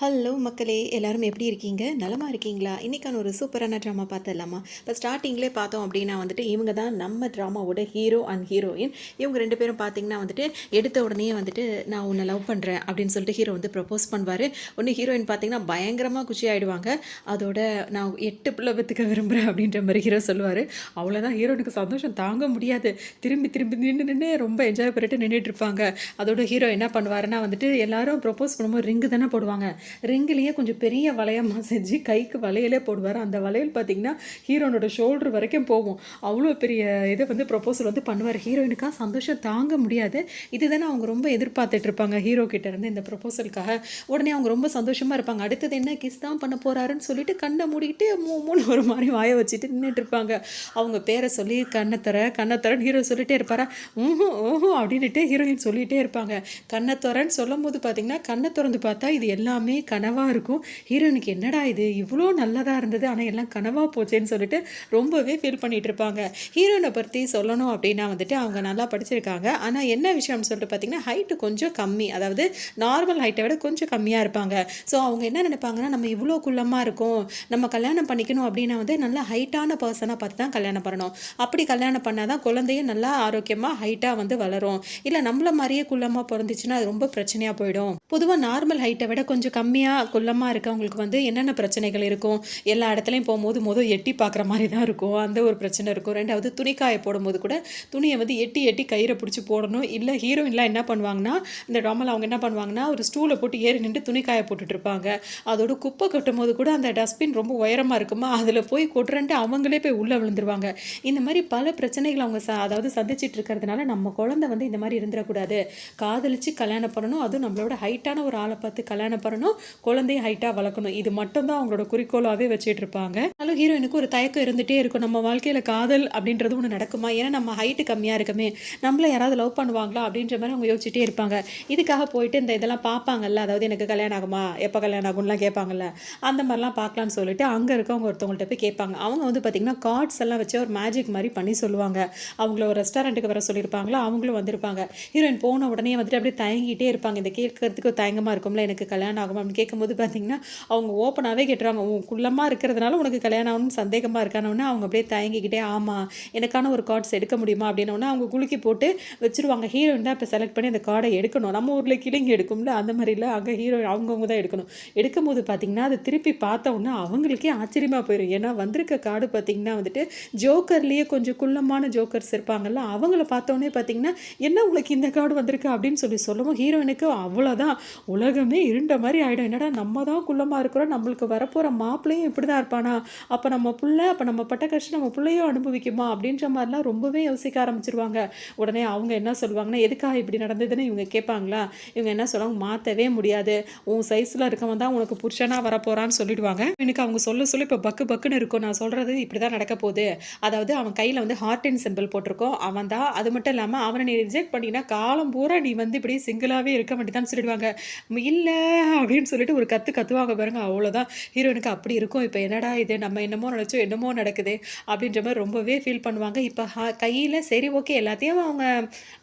Hello மக்களே, எல்லாரும் எப்படி இருக்கீங்க? நலமா இருக்கீங்களா? இன்னைக்கான ஒரு சூப்பரான ட்ராமா பார்த்துடலாமா? இப்போ ஸ்டார்ட்டிங்லேயே பார்த்தோம் அப்படின்னா வந்துட்டு இவங்க தான் நம்ம ட்ராமாவோட ஹீரோ அண்ட் ஹீரோயின். இவங்க 2 பேரும் பார்த்தீங்கன்னா வந்துட்டு எடுத்த உடனே வந்துட்டு நான் உன்னை லவ் பண்ணுறேன் அப்படின்னு சொல்லிட்டு ஹீரோ வந்து ப்ரப்போஸ் பண்ணுவார். ஒன்று ஹீரோயின் பார்த்தீங்கன்னா பயங்கரமாக குஷி ஆகிடுவாங்க. அதோட நான் 8 பிள்ளை பெற்றுக்க விரும்புகிறேன் அப்படின்ற மாதிரி ஹீரோ சொல்லுவார். அவ்வளோதான், ஹீரோனுக்கு சந்தோஷம் தாங்க முடியாது. திரும்பி திரும்பி நின்று ரொம்ப என்ஜாய் பண்ணிட்டு நின்றுட்டு இருப்பாங்க. அதோட ஹீரோ என்ன பண்ணுவாருன்னா வந்துட்டு எல்லாரும் ப்ரப்போஸ் பண்ணும்போது ரிங்கு தானே போடுவாங்க. ரிங்கிலேயே கொஞ்சம் பெரிய வளையமாக செஞ்சு கைக்கு வளையலே போடுவார். அந்த வளையல் பார்த்திங்கன்னா ஹீரோனோட ஷோல்டர் வரைக்கும் போகும். அவ்வளோ பெரிய இதை வந்து ப்ரொப்போசல் வந்து பண்ணுவார். ஹீரோயினுக்காக சந்தோஷம் தாங்க முடியாது. இதுதானே அவங்க ரொம்ப எதிர்பார்த்துட்டு இருப்பாங்க ஹீரோ கிட்டேருந்து இந்த ப்ரொப்போசலுக்காக. உடனே அவங்க ரொம்ப சந்தோஷமாக இருப்பாங்க. அடுத்தது என்ன கிஸ் தான் பண்ண போகிறாருன்னு சொல்லிட்டு கண்ணை மூடிட்டு மூணு ஒரு மாதிரி வாயை வச்சுட்டு நின்றுட்டு இருப்பாங்க. அவங்க பேரை சொல்லி கண்ணத்தரன்னு ஹீரோ சொல்லிகிட்டே இருப்பாரா. ஓஹோ அப்படின்ட்டு ஹீரோயின் சொல்லிகிட்டே இருப்பாங்க. கண்ணத்தரன்னு சொல்லும் போது பார்த்திங்கன்னா கண்ணை திறந்து பார்த்தா இது எல்லாமே கனவாக இருக்கும். ஹீரோனுக்கு என்னடா இது இவ்வளோ நல்லதாக இருந்தது ஆனால் எல்லாம் கனவாக போச்சேன்னு சொல்லிட்டு ரொம்பவே ஃபீல் பண்ணிட்டு இருப்பாங்க. ஹீரோனை பற்றி சொல்லணும் அப்படின்னா வந்துட்டு அவங்க நல்லா படிச்சிருக்காங்க. ஆனால் என்ன விஷயம்னு சொல்லிட்டு பார்த்தீங்கன்னா ஹைட்டு கொஞ்சம் கம்மி, அதாவது நார்மல் ஹைட்டை விட கொஞ்சம் கம்மியாக இருப்பாங்க. ஸோ அவங்க என்ன நினைப்பாங்கன்னா நம்ம இவ்வளோ குள்ளமாக இருக்கும், நம்ம கல்யாணம் பண்ணிக்கணும் அப்படின்னா வந்து நல்லா ஹைட்டான பர்சனாக பார்த்து தான் கல்யாணம் பண்ணணும். அப்படி கல்யாணம் பண்ணால் தான் குழந்தையும் நல்லா ஆரோக்கியமாக ஹைட்டாக வந்து வளரும். இல்லை நம்மள மாதிரியே குள்ளமாக பிறந்துச்சுன்னா அது ரொம்ப பிரச்சனையாக போயிடும். பொதுவாக நார்மல் ஹைட்டை விட கொஞ்சம் கம்மியாக குள்ளமாக இருக்கவங்களுக்கு வந்து என்னென்ன பிரச்சனைகள் இருக்கும், எல்லா இடத்துலையும் போகும்போது எட்டி பார்க்குற மாதிரி தான் இருக்கும். அந்த ஒரு பிரச்சனை இருக்கும். ரெண்டாவது துணிக்காய போடும்போது கூட துணியை வந்து எட்டி கயிறை பிடிச்சி போடணும். இல்லை ஹீரோயின்லாம் என்ன பண்ணுவாங்கன்னா இந்த ட்ராமாவில் அவங்க என்ன பண்ணுவாங்கன்னா ஒரு ஸ்டூலை போட்டு ஏறி நின்று துணிக்காய போட்டுட்டு இருப்பாங்க. அதோட குப்பை கட்டும் போது கூட அந்த டஸ்ட்பின் ரொம்ப உயரமாக இருக்குமா, அதில் போய் கொட்டுறன்ட்டு அவங்களே போய் உள்ளே விழுந்துருவாங்க. இந்த மாதிரி பல பிரச்சனைகள் அவங்க அதாவது சந்திச்சிட்டு இருக்கிறதுனால நம்ம குழந்தை வந்து இந்த மாதிரி இருந்துடக்கூடாது, காதலிச்சு கல்யாணம் பண்ணணும், அதுவும் நம்மளோட ஹைட்டான ஒரு ஆளை பார்த்து கல்யாணம் பண்ணணும், குழந்தைய ஹைட்டாக வளர்க்கணும். இது மட்டும்தான் அவங்களோட குறிக்கோளாகவே வச்சுட்டு இருப்பாங்க. அதனால ஹீரோயினுக்கு ஒரு தயக்கம் இருந்துகிட்டே இருக்கும். நம்ம வாழ்க்கையில் காதல் அப்படின்றது ஒன்று நடக்குமா, ஏன்னா நம்ம ஹைட்டு கம்மியாக இருக்குமே, நம்மள யாராவது லவ் பண்ணுவாங்களா அப்படின்ற மாதிரி அவங்க யோசிச்சுட்டே இருப்பாங்க. இதுக்காக போயிட்டு இதெல்லாம் பார்ப்பாங்கல்ல, அதாவது எனக்கு கல்யாணம் ஆகுமா, எப்போ கல்யாணம் ஆகும்லாம் கேட்பாங்கல்ல, அந்த மாதிரிலாம் பார்க்கலான்னு சொல்லிட்டு அங்கே இருக்கவங்க ஒருத்தவங்கள்ட்ட போய் கேட்பாங்க. அவங்க வந்து பார்த்திங்கன்னா கார்ட்ஸ் எல்லாம் வச்சு ஒரு மேஜிக் மாதிரி பண்ணி சொல்லுவாங்க. அவங்கள ஒரு ரெஸ்டாரண்ட்டுக்கு வர சொல்லியிருப்பாங்களா, அவங்களும் வந்திருப்பாங்க. ஹீரோயின் போன உடனே வந்துட்டு அப்படியே தயங்கிட்டே இருப்பாங்க. இந்த கேட்கறதுக்கு தயங்கமாக இருக்கும்ல, எனக்கு கல்யாணம் ஆகுமா அப்படின்னு கேட்கும்போது பார்த்திங்கன்னா அவங்க ஓப்பனாகவே கேட்டுருவாங்க, உன் குள்ளமாக இருக்கிறதுனால உனக்கு கல்யாணம் ஆகணும்னு சந்தேகமாக இருக்கானோன்னா அவங்க அப்படியே தயங்கிக்கிட்டே ஆமாம் எனக்கான ஒரு கார்ட்ஸ் எடுக்க முடியுமா அப்படின்னோன்னா அவங்க குலுக்கி போட்டு வச்சுருவாங்க. ஹீரோயின் தான் இப்போ செலக்ட் பண்ணி அந்த கார்டை எடுக்கணும். நம்ம ஊரில் கிளிங்க எடுக்கும்ல அந்த மாதிரி இல்லை, அங்கே அவங்கவுங்க தான் எடுக்கணும். எடுக்கும்போது பார்த்திங்கன்னா அதை திருப்பி பார்த்தோன்னா அவங்களுக்கே ஆச்சரியமாக போயிடும். ஏன்னா வந்திருக்க கார்டு பார்த்திங்கன்னா வந்துட்டு ஜோக்கர்லேயே கொஞ்சம் குள்ளமான ஜோக்கர்ஸ் இருப்பாங்கல்ல, அவங்கள பார்த்தோன்னே பார்த்திங்கன்னா என்ன உங்களுக்கு இந்த கார்டு வந்திருக்கு அப்படின்னு சொல்லவும் ஹீரோயினுக்கு அவ்வளோதான், உலகமே இருண்ட மாதிரி ஆகிடும். என்னடா நம்ம தான் குள்ளமாக இருக்கிறோம், நம்மளுக்கு வரப்போகிற மாப்பிள்ளையும் இப்படி தான் இருப்பானா, அப்போ நம்ம பிள்ளை, அப்போ நம்ம பட்ட கஷ்டம் நம்ம பிள்ளையும் அனுபவிக்குமா அப்படின்ற மாதிரிலாம் ரொம்பவே யோசிக்க ஆரம்பிச்சிருவாங்க. உடனே அவங்க என்ன சொல்லுவாங்கன்னா எதுக்காக இப்படி நடந்ததுன்னு இவங்க கேட்பாங்களா, இவங்க என்ன சொல்லுவாங்க, மாற்றவே முடியாது, உன் சைஸில் இருக்கவன் தான் உனக்கு புருஷனாக வரப்போகிறான்னு சொல்லிடுவாங்க. எனக்கு அவங்க சொல்ல இப்போ பக்குன்னு இருக்கும். நான் சொல்கிறது இப்படி தான் நடக்க போகுது, அதாவது அவன் கையில் வந்து ஹார்ட் அண்ட் சிம்பிள் போட்டிருக்கோம், அவன் தான், அது மட்டும் இல்லாமல் அவனை நீ ரிஜெக்ட் பண்ணினா காலம் பூரா நீ வந்து இப்படி சிங்கிளாகவே இருக்க மாட்டேதான்னு சொல்லிடுவாங்க. இல்லை அப்படின்னு சொல்லிட்டு ஒரு கத்துவாங்க பாருங்க, அவ்வளோதான். ஹீரோனுக்கு அப்படி இருக்கும். இப்போ என்னடா இது, நம்ம என்னமோ நினச்சோம் என்னமோ நடக்குது அப்படின்ற மாதிரி ரொம்பவே ஃபீல் பண்ணுவாங்க. இப்போ கையில் சரி ஓகே எல்லாத்தையும் அவங்க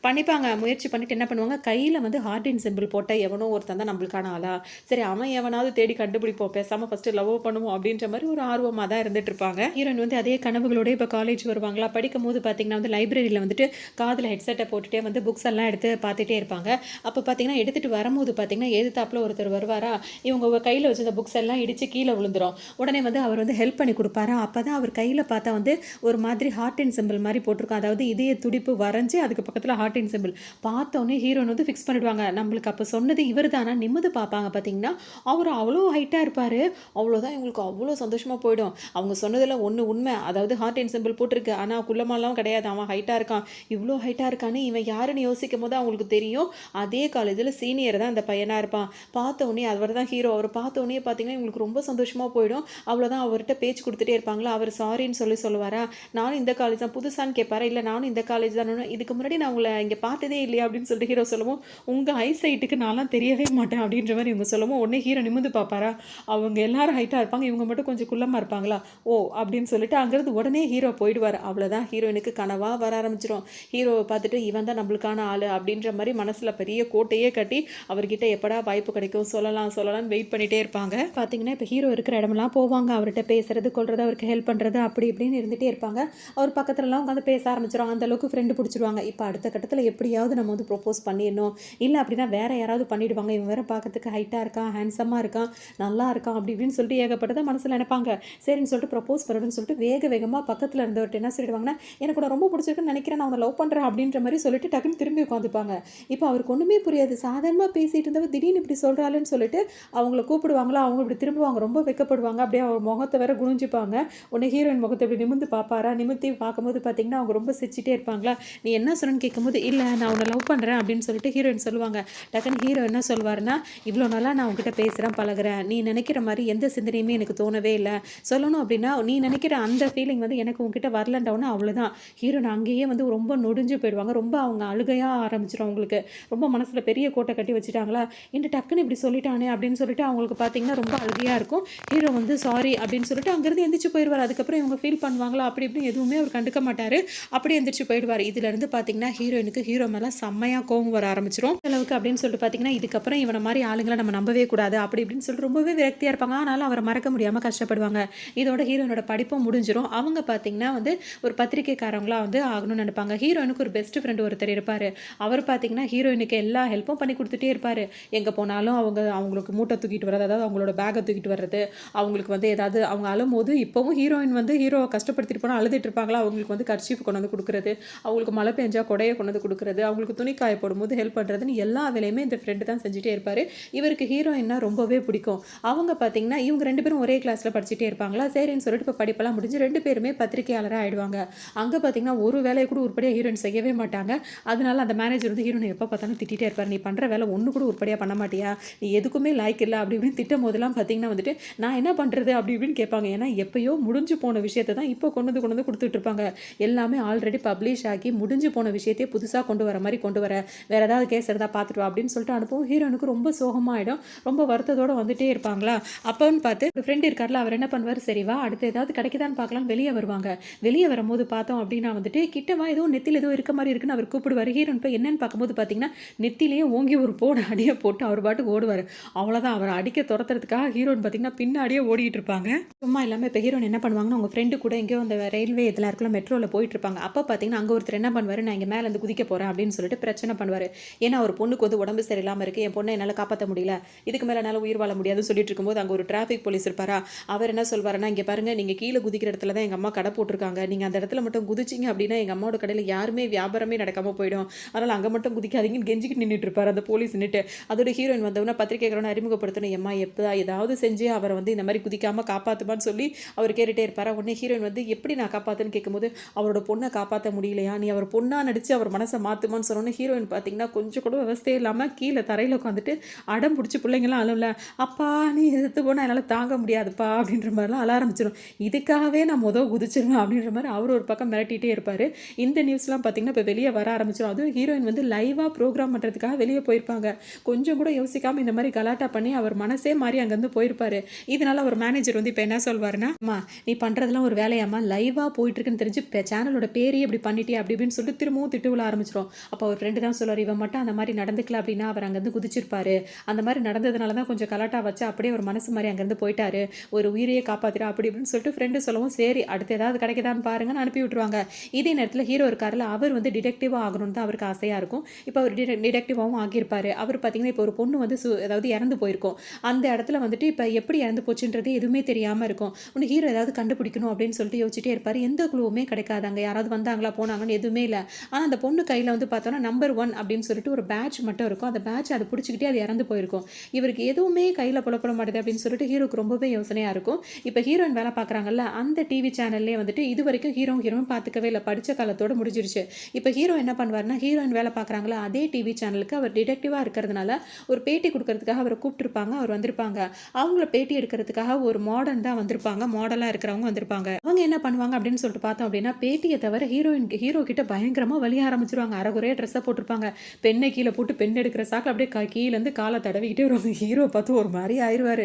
பண்ணிப்பாங்க, முயற்சி பண்ணிட்டு என்ன பண்ணுவாங்க, கையில் வந்து ஹார்ட் அண்ட் சிம்பிள் போட்ட எவனோ ஒருத்தன் தான் நம்மளுக்கான ஆளா, சரி அவன் எவனாவது தேடி கண்டுபிடிப்போம், பேசாமல் ஃபஸ்ட்டு லவ் பண்ணுவோம் அப்படின்ற மாதிரி ஒரு ஆர்வமாக தான் இருந்துட்டு இருப்பாங்க. ஹீரோயின் வந்து அதே கனவுகளோட இப்போ காலேஜ் வருவாங்களா, படிக்கும் போது பார்த்தீங்கன்னா வந்து லைப்ரரியில் வந்துட்டு காதில் ஹெட்செட்டை போட்டுகிட்டே வந்து புக்ஸ் எல்லாம் எடுத்து பார்த்துட்டே இருப்பாங்க. அப்போ பார்த்தீங்கன்னா எடுத்துகிட்டு வரும்போது பார்த்தீங்கன்னா எதிர்த்தாப்புல ஒருத்தர் வருவாரா, இவங்க கையில் வச்சிருந்த புக்ஸ் எல்லாம் இடித்து கீழே விழுந்துடும். உடனே வந்து அவர் வந்து ஹெல்ப் பண்ணி கொடுப்பாரா. அப்போ தான் அவர் கையில் பார்த்தா வந்து ஒரு மாதிரி ஹார்ட் அண்ட் சிம்பிள் மாதிரி போட்டிருக்கோம், அதாவது இதய துடிப்பு வரைஞ்சி அதுக்கு பக்கத்தில் ஹார்ட் அண்ட் சிம்பிள். பார்த்தோன்னே ஹீரோன் வந்து ஃபிக்ஸ் பண்ணிவிடுவாங்க, நம்மளுக்கு அப்போ சொன்னது இவர் தானா நிமிந்து பார்ப்பாங்க. பார்த்தீங்கன்னா அவர் அவ்வளோ ஹைட்டாக இருப்பார். அவ்வளோதான், இவங்களுக்கு அவ்வளோ சந்தோஷமாக போயிடும். அவங்க சொன்னதில் ஒன்று உண்மை, அதாவது ஹார்ட் அண்ட் சிம்பிள் போட்டிருக்கு, ஆனால் குள்ளமாலாம் கிடையாது, அவன் ஹைட்டாக இருக்கான். இவ்வளோ ஹைட்டாக இருக்கான்னு இவன் யாருன்னு யோசிக்கும் போது அவங்களுக்கு தெரியும் அதே காலேஜில் சீனியர் தான் அந்த பையனாக இருப்பான். பார்த்த உடனே அவர் தான் ஹீரோ. அவர் பார்த்த உடனே பார்த்தீங்கன்னா இவங்களுக்கு ரொம்ப சந்தோஷமாக போயிடும். அவ்வளோதான், அவர்கிட்ட பேச்சு கொடுத்துட்டே இருப்பாங்களா, அவர் சாரின்னு சொல்லுவாரா, நானும் இந்த காலேஜ் தான், புதுசான்னு கேட்பாரா, இல்லை நானும் இந்த காலேஜ் தான், இதுக்கு முன்னாடி நான் உங்களை இங்கே பார்த்ததே இல்லையா அப்படின்னு சொல்லிட்டு ஹீரோ சொல்லவும், உங்கள் ஐ சைட்டுக்கு நான்லாம் தெரியவே மாட்டேன் அப்படின்ற மாதிரி இவங்க சொல்லவும் உடனே ஹீரோ நிமிந்து பார்ப்பாரா, அவங்க எல்லாரும் ஹைட்டாக இருப்பாங்க, இவங்க மட்டும் கொஞ்சம் குள்ளமாக இருப்பாங்களா, ஓ அப்படின்னு சொல்லிட்டு அங்கேருந்து உடனே ஹீரோ போயிடுவார். அவ்வளோதான், ஹீரோயினுக்கு கனவாக வர ஆரம்பிச்சிடும். ஹீரோவை பார்த்துட்டு இவன் தான் நம்மளுக்கான ஆள் அப்படின்ற மாதிரி மனசில் பெரிய கோட்டையே கட்டி அவர்கிட்ட எப்படா வாய்ப்பு கிடைக்கும் சொல்லலாம்னு வெயிட் பண்ணிகிட்டே இருப்பாங்க. பார்த்தீங்கன்னா இப்போ ஹீரோ இருக்கிற இடமெல்லாம் போவாங்க, அவர்கிட்ட பேசுறது கொள்றது, அவருக்கு ஹெல்ப் பண்ணுறது அப்படி இப்படின்னு இருந்துகிட்டே இருப்பாங்க. அவர் பக்கத்துலலாம் உட்காந்து பேச ஆரம்பிச்சிடும். அந்த அளவுக்கு ஃப்ரெண்டு பிடிச்சிருவாங்க. இப்போ அடுத்த கட்டத்தில் எப்படியாவது நம்ம வந்து ப்ரொப்போஸ் பண்ணிடணும், இல்லை அப்படின்னா வேற யாராவது பண்ணிடுவாங்க, இவன் வேற பார்க்கறதுக்கு ஹைட்டாக இருக்கான், ஹேண்ட்ஸமாக இருக்கான், நல்லா இருக்கான் அப்படி இப்படின்னு சொல்லிட்டு ஏகப்பட்டதை மனசில் நினைப்பாங்க. சரின்னு சொல்லிட்டு ப்ரப்போஸ் பண்ணணும்னு சொல்லிட்டு வேகமாக பக்கத்தில் இருந்தவர்கிட்ட என்ன சொல்லிடுவாங்கன்னா, எனக்கு உன்னை ரொம்ப பிடிச்சிருக்குன்னு நினைக்கிறேன், நான் உன்னை லவ் பண்ணுறேன் அப்படின்ற மாதிரி சொல்லிட்டு டக்குன்னு திரும்பி உட்காந்துப்பாங்க. இப்போ அவருக்கு ஒன்றுமே புரியாது. சாதாரணமாக பேசிகிட்டு இருந்தவ திடீர்னு இப்படி சொல்கிறாள்னு சொல்லிட்டு அவங்கள கூப்பிடுவாங்களா, அவங்க இப்படி திரும்புவாங்க, ரொம்ப வெக்கப்படுவாங்க. அப்படியே அவர் முகத்தை வேற குனிஞ்சிப்பாங்க. உடனே ஹீரோயின் முகத்தை இப்படி நிமிர்ந்து பார்ப்பாரா, நிமிர்த்தி பார்க்கும்போது பார்த்தீங்கன்னா அவங்க ரொம்ப சிரிச்சிட்டே இருப்பாங்களா. நீ என்ன சொன்னு கேட்கும்போது, இல்லை நான் உன்னை லவ் பண்ணுறேன் அப்படின்னு சொல்லிட்டு ஹீரோயின் சொல்லுவாங்க. டக்குன்னு ஹீரோ என்ன சொல்வாருன்னா, இவ்வளோ நாளாக நான் உங்ககிட்ட பேசுகிறேன் பழகுறேன், நீ நினைக்கிற மாதிரி எந்த சிந்தனையுமே எனக்கு தோணவே இல்லை, சொல்லணும் அப்படின்னா நீ நினைக்கிற அந்த ஃபீலிங் வந்து எனக்கு உங்ககிட்ட வரலன்றவுன்னு அவ்வளோதான். ஹீரோயின் அங்கேயே வந்து ரொம்ப நொடிஞ்சு போயிடுவாங்க. ரொம்ப அவங்க அழுகையாக ஆரம்பிச்சிடும். அவங்களுக்கு ரொம்ப மனசில் பெரிய கோட்டை கட்டி வச்சுட்டாங்களா, இந்த டக்குன்னு இப்படி சொல்லிட்டானே அப்படின்னு சொல்லிட்டு அவங்களுக்கு பார்த்தீங்கன்னா ரொம்ப அழுகையாக இருக்கும். ஹீரோ வந்து சாரி அப்படின்னு சொல்லிட்டு அங்கேருந்து எந்திரிச்சு போயிடுவார். அதுக்கப்புறம் இவங்க ஃபீல் பண்ணுவாங்களா அப்படி இப்படின்னு எதுவுமே அவர் கண்டுக்க மாட்டார். அப்படியே எந்திரிச்சு போயிடுவார். இதுலேருந்து பார்த்தீங்கன்னா ஹீரோயினுக்கு ஹீரோ மேலே செம்மையாக கோவம் வர ஆரம்பிச்சிடும். அளவுக்கு அப்படின்னு சொல்லிட்டு பார்த்தீங்கன்னா இதுக்கப்புறம் இவனை மாதிரி ஆளுங்களை நம்ம நம்பவே கூடாது அப்படி இப்படின்னு சொல்லிட்டு ரொம்பவே விரக்தியாக இருப்பாங்க. ஆனாலும் அவரை மறக்க முடியாமல் கஷ்டப்படுவாங்க. இதோட ஹீரோயினோட படிப்பும் முடிஞ்சிடும். அவங்க பார்த்தீங்கன்னா வந்து ஒரு பத்திரிக்கைக்காரங்களாக வந்து ஆகணும்னு நினைப்பாங்க. ஹீரோயினுக்கு ஒரு பெஸ்ட் ஃப்ரெண்டு ஒருத்தர் இருப்பார். அவர் பார்த்தீங்கன்னா ஹீரோயினுக்கு எல்லா ஹெல்ப்பும் பண்ணி கொடுத்துட்டே இருப்பார். எங்கே போனாலும் அவங்களுக்கு மூட்டை தூக்கிட்டு வர்றது, அதாவது அவங்களோட பேக்கை தூக்கிட்டு வர்றது, அவங்களுக்கு வந்து ஏதாவது அவங்க அழும்போது இப்போவும் ஹீரோயின் வந்து ஹீரோவை கஷ்டப்படுத்திட்டு போனால் அழுதுட்டு இருப்பாங்களா, அவங்களுக்கு வந்து கர்ச்சீஃப் கொண்டு வந்து கொடுக்குறது, அவங்களுக்கு மழை பெஞ்சா கொடையை கொண்டு வந்து கொடுக்குறது, அவங்களுக்கு துணி காய போடும்போது ஹெல்ப் பண்ணுறதுன்னு எல்லா வேலையுமே இந்த ஃப்ரெண்டு தான் செஞ்சுட்டே இருப்பார். இவருக்கு ஹீரோயின்னா ரொம்பவே பிடிக்கும். அவங்க பார்த்தீங்கன்னா இவங்க 2 பேரும் ஒரே கிளாஸில் படிச்சுட்டே இருப்பாங்களா. சரின்னு சொல்லிட்டு இப்போ படிப்பெல்லாம் முடிஞ்சு 2 பேருமே பத்திரிகையாளராக ஆயிடுவாங்க. அங்கே பார்த்தீங்கன்னா ஒரு வேலையை கூட உருப்படியாக ஹீரோயின் செய்யவே மாட்டாங்க. அதனால அந்த மேனேஜர் வந்து ஹீரோயின் எப்போ பார்த்தாலும் திட்டிகிட்டே இருப்பார். நீ பண்ணுற வேலை ஒன்று கூட உருப்படியாக பண்ண மாட்டியா, நீ எதுக்குமே லாய்க்கு இல்லை அப்படி இப்படின்னு திட்டும் போதெல்லாம் பார்த்தீங்கன்னா வந்துட்டு நான் என்ன பண்ணுறது அப்படி இப்படின்னு கேட்பாங்க. ஏன்னா எப்பயோ முடிஞ்சு போன விஷயத்தை தான் இப்போ கொண்டு வந்து கொடுத்துட்டு இருப்பாங்க. எல்லாமே ஆல்ரெடி பப்ளிஷ் ஆகி முடிஞ்சு போன விஷயத்தையே புதுசாக கொண்டு வர மாதிரி கொண்டு வர, வேற ஏதாவது கேஸ் இருந்தால் பார்த்துட்டு வா அப்படின்னு சொல்லிட்டு அனுப்புவோம். ஹீரோனுக்கு ரொம்ப சோகமாயிடும். ரொம்ப வருத்தத்தோடு வந்துட்டே இருப்பாங்களா. அப்போன்னு பார்த்து ஒரு ஃப்ரெண்ட் இருக்கார்ல, அவர் என்ன பண்ணுவார், சரி வா அடுத்து ஏதாவது கிடைக்குதான்னு பார்க்கலான்னு வெளியே வருவாங்க. வெளியே வரும்போது பார்த்தோம் அப்படின்னா வந்துட்டு கிட்டவா ஏதோ நெத்தியில் ஏதோ இருக்க மாதிரி இருக்குன்னு அவர் கூப்பிடுவார். ஹீரோன் போய் என்னன்னு பார்க்கும்போது பார்த்தீங்கன்னா நெத்திலேயே ஓங்கி ஒரு அடியை போட்டு அவர் பாட்டுக்கு ஓடுவார். அவ்வளோதான். அவரை அடிக்க துரத்துறதுக்காக ஹீரோன் பார்த்தீங்கன்னா பின்னாடியே ஓடிட்டு இருப்பாங்க. சும்மா இல்லாமல் இப்போ ஹீரோன் என்ன பண்ணுவாங்கன்னா அவங்க ஃப்ரெண்டு கூட எங்கேயோ அந்த ரயில்வே இதில் இருக்கலாம் மெட்ரோவில் போயிட்டு இருப்பாங்க. அப்போ பார்த்தீங்கன்னா அங்கே ஒருத்தர் என்ன பண்ணுவார், நான் இங்கே மேலே வந்து குதிக்க போகிறேன் அப்படின்னு சொல்லிட்டு பிரச்சனை பண்ணுவார். ஏன்னா ஒரு பொண்ணுக்கு வந்து உடம்பு சரியில்லாமல் இருக்குது, என் பொண்ணை என்னால் காப்பாற்ற முடியல, இதுக்கு மேலே என்னால் உயிர் வாழ முடியாதுன்னு சொல்லிட்டு இருக்கும்போது அங்கே ஒரு டிராஃபிக் போலீஸ் இருப்பாரா. அவர் என்ன சொல்வாருன்னா, இங்கே பாருங்கள், நீங்கள் கீழே குதிக்கிற இடத்துல தான் எங்கள் அம்மா கடை போட்டிருக்காங்க, நீங்கள் அந்த இடத்துல மட்டும் குதிச்சிங்க அப்படின்னா எங்கள் அம்மாவோட கடையில் யாருமே வியாபாரமே நடக்காமல் போயிடும், அதனால் அங்கே மட்டும் குதிக்காதீங்கன்னு கெஞ்சிக்கிட்டு நின்றுட்டு இருப்பார் அந்த போலீஸ் நின்றுட்டு. அதோட ஹீரோயின் வந்தவொன்னா பத்திரிகைக்காரனை அறிமுகப்படுத்தணும், எம்மா எப்போ ஏதாவது செஞ்சு அவரை வந்து இந்த மாதிரி குதிக்காமல் காப்பாற்றுமான்னு சொல்லி அவர் கேட்டுகிட்டே இருப்பார். உடனே ஹீரோயின் வந்து எப்படி நான் காப்பாற்றுன்னு கேட்கும்போது, அவரோட பொண்ணை காப்பாற்ற முடியலையா, நீ அவர் பொண்ணாக நடித்து அவர் மனசை மாற்றுமான்னு சொன்னோன்னே ஹீரோயின் பார்த்தீங்கன்னா கொஞ்சம் கூட விவசாயே இல்லாமல் கீழே தரையில் உட்காந்துட்டு அடம் பிடிச்சி பிள்ளைங்களாம் அழும்ல, அப்பா நீ எதிர்த்து போனால் என்னால் தாங்க முடியாதுப்பா அப்படின்ற மாதிரிலாம் அழ ஆரம்பிச்சிடும். இதுக்காகவே நான் குதிச்சிருவேன் அப்படின்ற மாதிரி அவர் ஒரு பக்கம் மிரட்டிகிட்டே இருப்பார். இந்த நியூஸ்லாம் பார்த்தீங்கன்னா இப்போ வெளியே வர ஆரம்பிச்சிடும். அதுவும் ஹீரோயின் வந்து லைவாக ப்ரோக்ராம் பண்ணுறதுக்காக வெளியே போயிருப்பாங்க. கொஞ்சம் கூட யோசிக்காமல் இந்த மாதிரி கலாட்டா பண்ணி அவர் மனசே மாறி அங்கேருந்து போயிருப்பார். இதனால அவர் மேனேஜர் வந்து இப்போ என்ன சொல்வாருன்னா, அம்மா நீ பண்ணுறதுலாம் ஒரு வேலையாம்மா, லைவாக போயிட்டுருக்குன்னு தெரிஞ்சு சேனலோட பேரையே இப்படி பண்ணிட்டியா அப்படி இப்படின்னு சொல்லிட்டு திரும்பவும் திட்டு விழ ஆரம்பிச்சிடும். அப்போ அவர் ஃப்ரெண்டு தான் சொல்லுவார், இவன் மட்டும் அந்த மாதிரி நடந்துக்கல அப்படின்னா அவர் அங்கேருந்து குதிச்சிருப்பாரு, அந்த மாதிரி நடந்ததுனால தான் கொஞ்சம் கலாட்டா வச்சு அப்படியே ஒரு மனசு மாதிரி அங்கேருந்து போயிட்டாரு, ஒரு உயிரையே காப்பாற்றிடும் அப்படி இப்படின்னு சொல்லிட்டு ஃப்ரெண்டு சொல்லவும் சரி அடுத்து ஏதாவது கிடைக்குதான்னு பாருங்கன்னு அனுப்பி விட்டுருவாங்க. இதே நேரத்தில் ஹீரோ இருக்காருல, அவர் வந்து டிடெக்டிவாக ஆகணும்னு தான் அவருக்கு ஆசையாக இருக்கும். இப்போ அவர் டிடெக்டிவாகவும் ஆகியிருப்பார். அவர் பார்த்தீங்கன்னா இப்போ ஒரு பொண்ணு வந்து ஏதாவது இறந்து போயிருக்கும், அந்த இடத்துல வந்துட்டு இப்போ எப்படி இறந்து போச்சுன்றது எதுவுமே தெரியாமல் இருக்கும். ஒன்று ஹீரோ ஏதாவது கண்டுபிடிக்கணும் அப்படின்னு சொல்லிட்டு யோசிச்சுட்டே இருப்பார். எந்த குழுவுமே கிடைக்காது, அங்கே யாராவது வந்தாங்களா போனாங்கன்னு எதுவுமே இல்லை. ஆனால் அந்த பொண்ணு கையில் வந்து பார்த்தோன்னா நம்பர் 1 அப்படின்னு சொல்லிட்டு ஒரு பேட்ச் மட்டும் இருக்கும். அந்த பேட்ச் அதை பிடிச்சிக்கிட்டே அது இறந்து போயிருக்கும். இவருக்கு எதுவுமே கையில் புலப்பட மாட்டேது அப்படின்னு சொல்லிட்டு ஹீரோக்கு ரொம்பவே யோசனையாக இருக்கும். இப்போ ஹீரோயின் வேலை பார்க்குறாங்கல்ல, அந்த டிவி சேனல்லே வந்துட்டு இது வரைக்கும் ஹீரோயின் பார்த்துக்கவே இல்லை, படித்த காலத்தோடு முடிஞ்சிருச்சு. இப்போ ஹீரோ என்ன பண்ணுவார்னா, ஹீரோயின் வேலை பார்க்குறாங்களா அதே டிவி சேனலுக்கு அவர் டிடெக்டிவாக இருக்கிறதுனால ஒரு பேட்டி கொடுக்கறதுக்காக அவரை கூப்பிட்டுருப்பாங்க. அவர் வந்திருப்பாங்க. அவங்கள பேட்டி எடுக்கிறதுக்காக ஒரு மாடர்ன் தான் வந்திருப்பாங்க, மாடலாக இருக்கிறவங்க வந்திருப்பாங்க. அவங்க என்ன பண்ணுவாங்க அப்படின்னு சொல்லிட்டு பார்த்தோம் அப்படின்னா, பேட்டியை தவிர ஹீரோ கிட்ட பயங்கரமாக வலிய ஆரம்பிச்சிருவாங்க. அரைகுறையாக ட்ரெஸ்ஸை போட்டிருப்பாங்க, பெண்ணை கீழே போட்டு பெண் எடுக்கிற சாக்கில் அப்படியே கீழேருந்து காலை தடவிக்கிட்டே வருவாங்க. ஹீரோ பார்த்து ஒரு மாதிரி ஆயிடுவார்.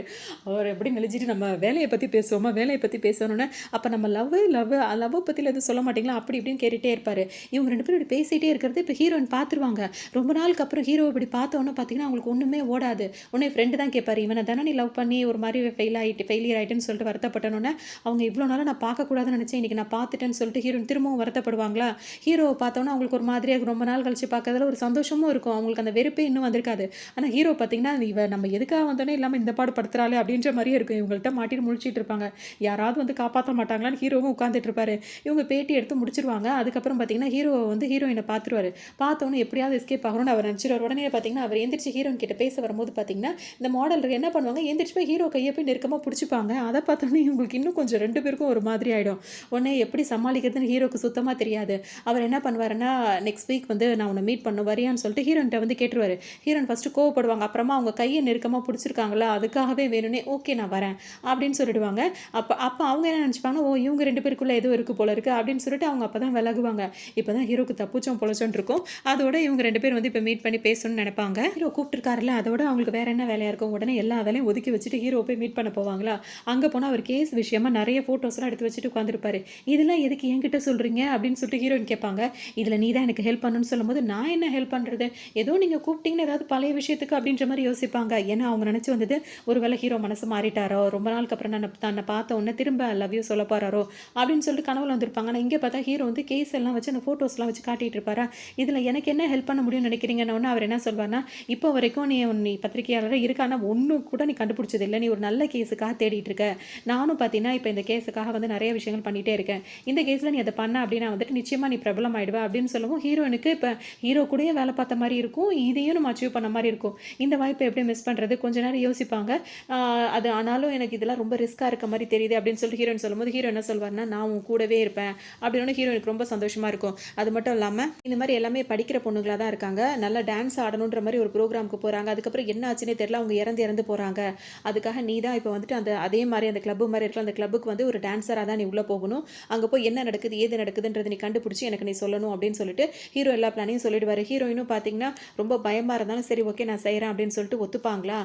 அவர் எப்படி நெளிச்சிட்டு நம்ம வேலையை பற்றி பேசுவோமா, வேலையை பற்றி பேசணுன்னு, அப்போ நம்ம லவ்வை பற்றியில் எதுவும் சொல்ல மாட்டிங்களா அப்படி இப்படின்னு கேட்டுகிட்டே இருப்பார். இவங்க 2 பேரும் இப்படி பேசிகிட்டே இருக்கிறது இப்போ ஹீரோயின் பார்த்துருவாங்க. ரொம்ப நாளுக்கு அப்புறம் ஹீரோ இப்படி பார்த்தோன்னே பார்த்தீங்கன்னா அவங்களுக்கு ஒன்றுமே ஓடாது. உடனே ஃப்ரெண்டு தான் கேட்பாரு, இவனை தானே நீ லவ் பண்ணி ஒரு மாதிரி ஃபெயிலியர் ஆகிட்டுன்னு சொல்லிட்டு வருத்தப்பட்டனோன்னே, அவங்க இவ்வளோ நாளாக நான் பார்க்கக்கூடாதுன்னு நினச்சேன், இன்றைக்கி நான் பார்த்துட்டேன்னு சொல்லிட்டு ஹீரோயின் திரும்பவும் வருத்தப்படுவாங்களா. ஹீரோவை பார்த்தோன்னா அவங்களுக்கு ஒரு மாதிரியாக ரொம்ப நாள் கழிச்சு பார்க்கறதுல ஒரு சந்தோஷமும் இருக்கும். அவங்களுக்கு அந்த வெறுப்பே இன்னும் வந்திருக்காது. ஆனால் ஹீரோ பார்த்தீங்கன்னா, இவ நம்ம எதுக்காக வந்தோன்னே இல்லாமல் இந்த பாடு படுத்துறாளே அப்படின்ற மாதிரியே இருக்கும். இவங்கள்ட்ட மாட்டிட்டு முழிச்சிட்டு இருப்பாங்க. யாராவது வந்து காப்பாற்ற மாட்டாங்களான்னு ஹீரோவும் உட்காந்துட்டு இருப்பாரு. இவங்க பேட்டி எடுத்து முடிச்சிருவாங்க. அதுக்கப்புறம் பார்த்தீங்கன்னா ஹீரோ வந்து ஹீரோயினை பார்த்துருவாரு. பார்த்தோன்னே எப்படியாவது எஸ்கேப் ஆகணும்னு அவர் நினச்சிருவார். உடனே பார்த்தீங்கன்னா அவர் எந்திரிச்சு ஹீரோயின் கிட்ட பேச வரும்போது பார்த்தீங்கன்னா, இந்த மாடல் என்ன பண்ணுவாங்க, எந்திரிச்சு போய் ஹீரோ கையை போய் நெருக்கமாக பிடிச்சிப்பாங்க. அதை பார்த்தோன்னே இவங்களுக்கு இன்னும் கொஞ்சம் 2 பேருக்கும் ஒரு மாதிரி ஆகிடும். உடனே எப்படி சமாளிக்கிறதுன்னு ஹீரோக்கு சுத்தமாக தெரியாது. அவர் என்ன பண்ணுவாருன்னா, நெக்ஸ்ட் வீக் வந்து நான் உன்னை மீட் பண்ண வரியான்னு சொல்லிட்டு ஹீரோயின்ட்ட வந்து கேட்டுருவாரு. ஹீரோயின் ஃபஸ்ட்டு கோவப்படுவாங்க. அப்புறமா அவங்க கையை நெருக்கமாக பிடிச்சிருக்காங்களா, அதுக்காகவே வேணும்னே ஓகே நான் வரேன் அப்படின்னு சொல்லிடுவாங்க. அப்போ அப்போ அவங்க என்ன நினச்சிப்பாங்கன்னா, ஓ இவங்க 2 பேருக்குள்ளே ஏதோ இருக்குது போல இருக்குது அப்படின்னு சொல்லிட்டு அவங்க அப்போ தான் விலகுவாங்க. இப்போ தான் ஹீரோக்கு தப்புச்சோம் பொழைச்சோன்னு இருக்கும். அதோட இவங்க 2 பேரும் வந்து இப்போ மீட் பண்ணி பேசணும்னு நினைப்பாங்க. ஹீரோ கூப்பிட்டுருக்காருல, அதோட அவங்களுக்கு வேற என்ன வேலையாக இருக்கும். உடனே எல்லா வேலையும் ஒதுக்கி வச்சுட்டு ஹீரோ போய் மீட் பண்ண போவாங்களா. அங்கே போனால் அவர் கேஸ் விஷயமா நிறைய ஃபோட்டோஸ்லாம் எடுத்து வச்சுட்டு உட்காந்துருப்பாரு. இதெல்லாம் எதுக்கு என்கிட்ட சொல்கிறீங்க அப்படின்னு சொல்லிட்டு ஹீரோயின் கேட்பாங்க. இதில் நீ தான் எனக்கு ஹெல்ப் பண்ணணும்னு சொல்லும்போது, நான் என்ன ஹெல்ப் பண்ணுறது, ஏதோ நீங்கள் கூப்பிட்டீங்கன்னு ஏதாவது பழைய விஷயத்துக்கு அப்படின்ற மாதிரி யோசிப்பாங்க. ஏன்னா அவங்க நினச்சி வந்தது ஒருவேளை ஹீரோ மனசு மாறிட்டாரோ, ரொம்ப நாளுக்கு அப்புறம் நான் தன்னை பார்த்த உடனே திரும்ப லவ் யூ சொல்ல போகிறாரோ அப்படின்னு சொல்லிட்டு கனவுல வந்திருப்பாங்க. ஆனால் இங்கே பார்த்தா ஹீரோ வந்து கேஸ் எல்லாம் வச்சு அந்த ஃபோட்டோஸ்லாம் வச்சு காட்டிகிட்டு இருப்பாரா. இதில் எனக்கு என்ன ஹெல்ப் பண்ண முடியும்னு நினைக்கிறீங்கன்னு அவர் என்ன சொல்வார்னா, இப்போ வரைக்கும் நீ பத்திரிகையாளராக இருக்க, ஆனால் ஒன்று கூட நீ கண்டுபிடிச்சது இல்லை, நீ ஒரு நல்ல கேஸுக்காக தேடிட்டு இருக்க. நானும் பார்த்தீங்கன்னா இப்போ இந்த கேஸுக்காக வந்து நிறைய விஷயங்கள் பண்ணிகிட்டே இருக்கேன். இந்த கேஸில் நீ அதை பண்ண அப்படின்னா வந்துட்டு நிச்சயமாக நீ பிரபலம் ஆகிடுவ அப்படின்னு சொல்லவும், ஹீரோயினுக்கு இப்போ ஹீரோ கூடயே வேலை பார்த்த மாதிரி இருக்கும், இதையும் நம்ம அச்சீவ் பண்ண மாதிரி இருக்கும். இந்த வாய்ப்பை எப்படி மிஸ் பண்ணுறது, கொஞ்ச நேரம் யோசிப்பாங்க. அது ஆனாலும் எனக்கு இதெல்லாம் ரொம்ப ரிஸ்க்காக இருக்க மாதிரி தெரியுது அப்படின்னு சொல்லிட்டு ஹீரோயின் சொல்லும்போது, ஹீரோ என்ன சொல்வார்னா, நான் உன் கூடவே இருப்பேன் அப்படின்னு. ஹீரோயினுக்கு ரொம்ப சந்தோஷமாக இருக்கும். அது மட்டும் இல்லாமல் இந்த மாதிரி எல்லாமே படிக்கிற பொண்ணுங்களாக தான் இருக்காங்க. நல்லா டான்ஸ் ஆடணுன்ற மாதிரி ஒரு ப்ரோக்ராமுக்கு போகிறாங்க. அதுக்கப்புறம் என்ன ஆச்சுன்னே தெரியல, அவங்க இறந்து போகிறாங்க. அதுக்காக நீ தான் இப்போ வந்துட்டு அதே மாதிரி அந்த கிளப்பு மாதிரி இருக்கலாம், அந்த கிளப்புக்கு வந்து ஒரு டான்ஸராக தான் நீ உள்ளே போகணும். அங்கே போய் என்ன நடக்குது ஏது நடக்குதுன்றது நீ கண்டுபிடிச்சி எனக்கு நீ சொல்லணும் அப்படின்னு சொல்லிட்டு ஹீரோ எல்லா பிளானையும் சொல்லிடுவார். ஹீரோயினும் பார்த்தீங்கன்னா ரொம்ப பயமாக இருந்தாலும் சரி ஓகே நான் செய்கிறேன் அப்படின்னு சொல்லிட்டு ஒத்துப்பாங்களா.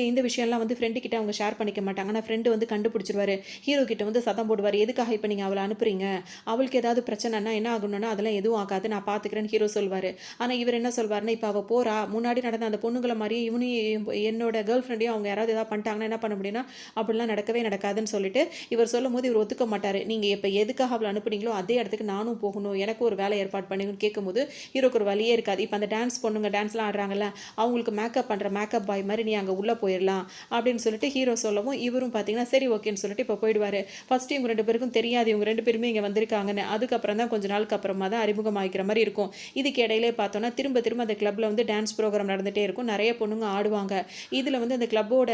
இந்த விஷயம்லாம் வந்து ஃப்ரெண்டு கிட்ட அவங்க ஷேர் பண்ணிக்க மாட்டாங்க. ஆனால் ஃப்ரெண்டு வந்து கண்டுபிடிச்சிருவாரு. ஹீரோ கிட்ட வந்து சத்தம் போடுவார், எதுக்காக இப்போ நீங்கள் அவளை அனுப்புறீங்க, அவளுக்கு ஏதாவது பிரச்சனைனா என்ன ஆகணும்னா அதெல்லாம் எதுவும் ஆகாது, நான் பார்த்துக்கிறேன்னு ஹீரோ சொல்வார். ஆனால் இவர் என்ன சொல்வார்னா, இப்போ அவள் போகிறா, முன்னாடி நடந்த அந்த பொண்ணுங்களை மாதிரியே இவனையும் என்னோட கேர்ள் ஃப்ரெண்டையும் அவங்க யாராவது ஏதாவது பண்ணிட்டாங்கன்னா என்ன பண்ண முடியும்னா, அப்படிலாம் நடக்கவே நடக்காதுன்னு சொல்லிட்டு இவர் சொல்லும் போது இவர் ஒத்துக்க மாட்டார். நீங்கள் இப்போ எதுக்காக அவளை அனுப்புனீங்களோ அதே இடத்துக்கு நானும் போகணும், எனக்கு ஒரு வேலை ஏற்பாடு பண்ணுங்கன்னு கேட்கும்போது ஹீரோக்கு ஒரு வழியே இருக்காது. இப்போ அந்த டான்ஸ் பொண்ணுங்க டான்ஸ்லாம் ஆடுறாங்கல்ல, அவங்களுக்கு மேக்கப் பண்ணுற மேக்கப் பாய் மாதிரி நீ அங்கே உள்ளே போயிடலாம் அப்படின்னு சொல்லிட்டு ஹீரோ சொல்லவும், இவரும் பார்த்தீங்கன்னா சரி ஓகேன்னு சொல்லிட்டு இப்போ போயிடுவார். ஃபஸ்ட்டு இவங்க 2 பேருக்கும் தெரியாது இவங்க 2 பேருமே இங்கே வந்திருக்காங்கன்னு. அதுக்கப்புறம் தான் கொஞ்ச நாளுக்கு அப்புறமா தான் அறிமுகமாகிக்கிற மாதிரி இருக்கும். இதுக்கு இடையிலே பார்த்தோன்னா திரும்ப அந்த கிளப்பில் வந்து டான்ஸ் ப்ரோக்ராம் நடந்துகிட்டே இருக்கும். நிறைய பொண்ணுங்க ஆடுவாங்க. இதில் வந்து அந்த கிளப்போட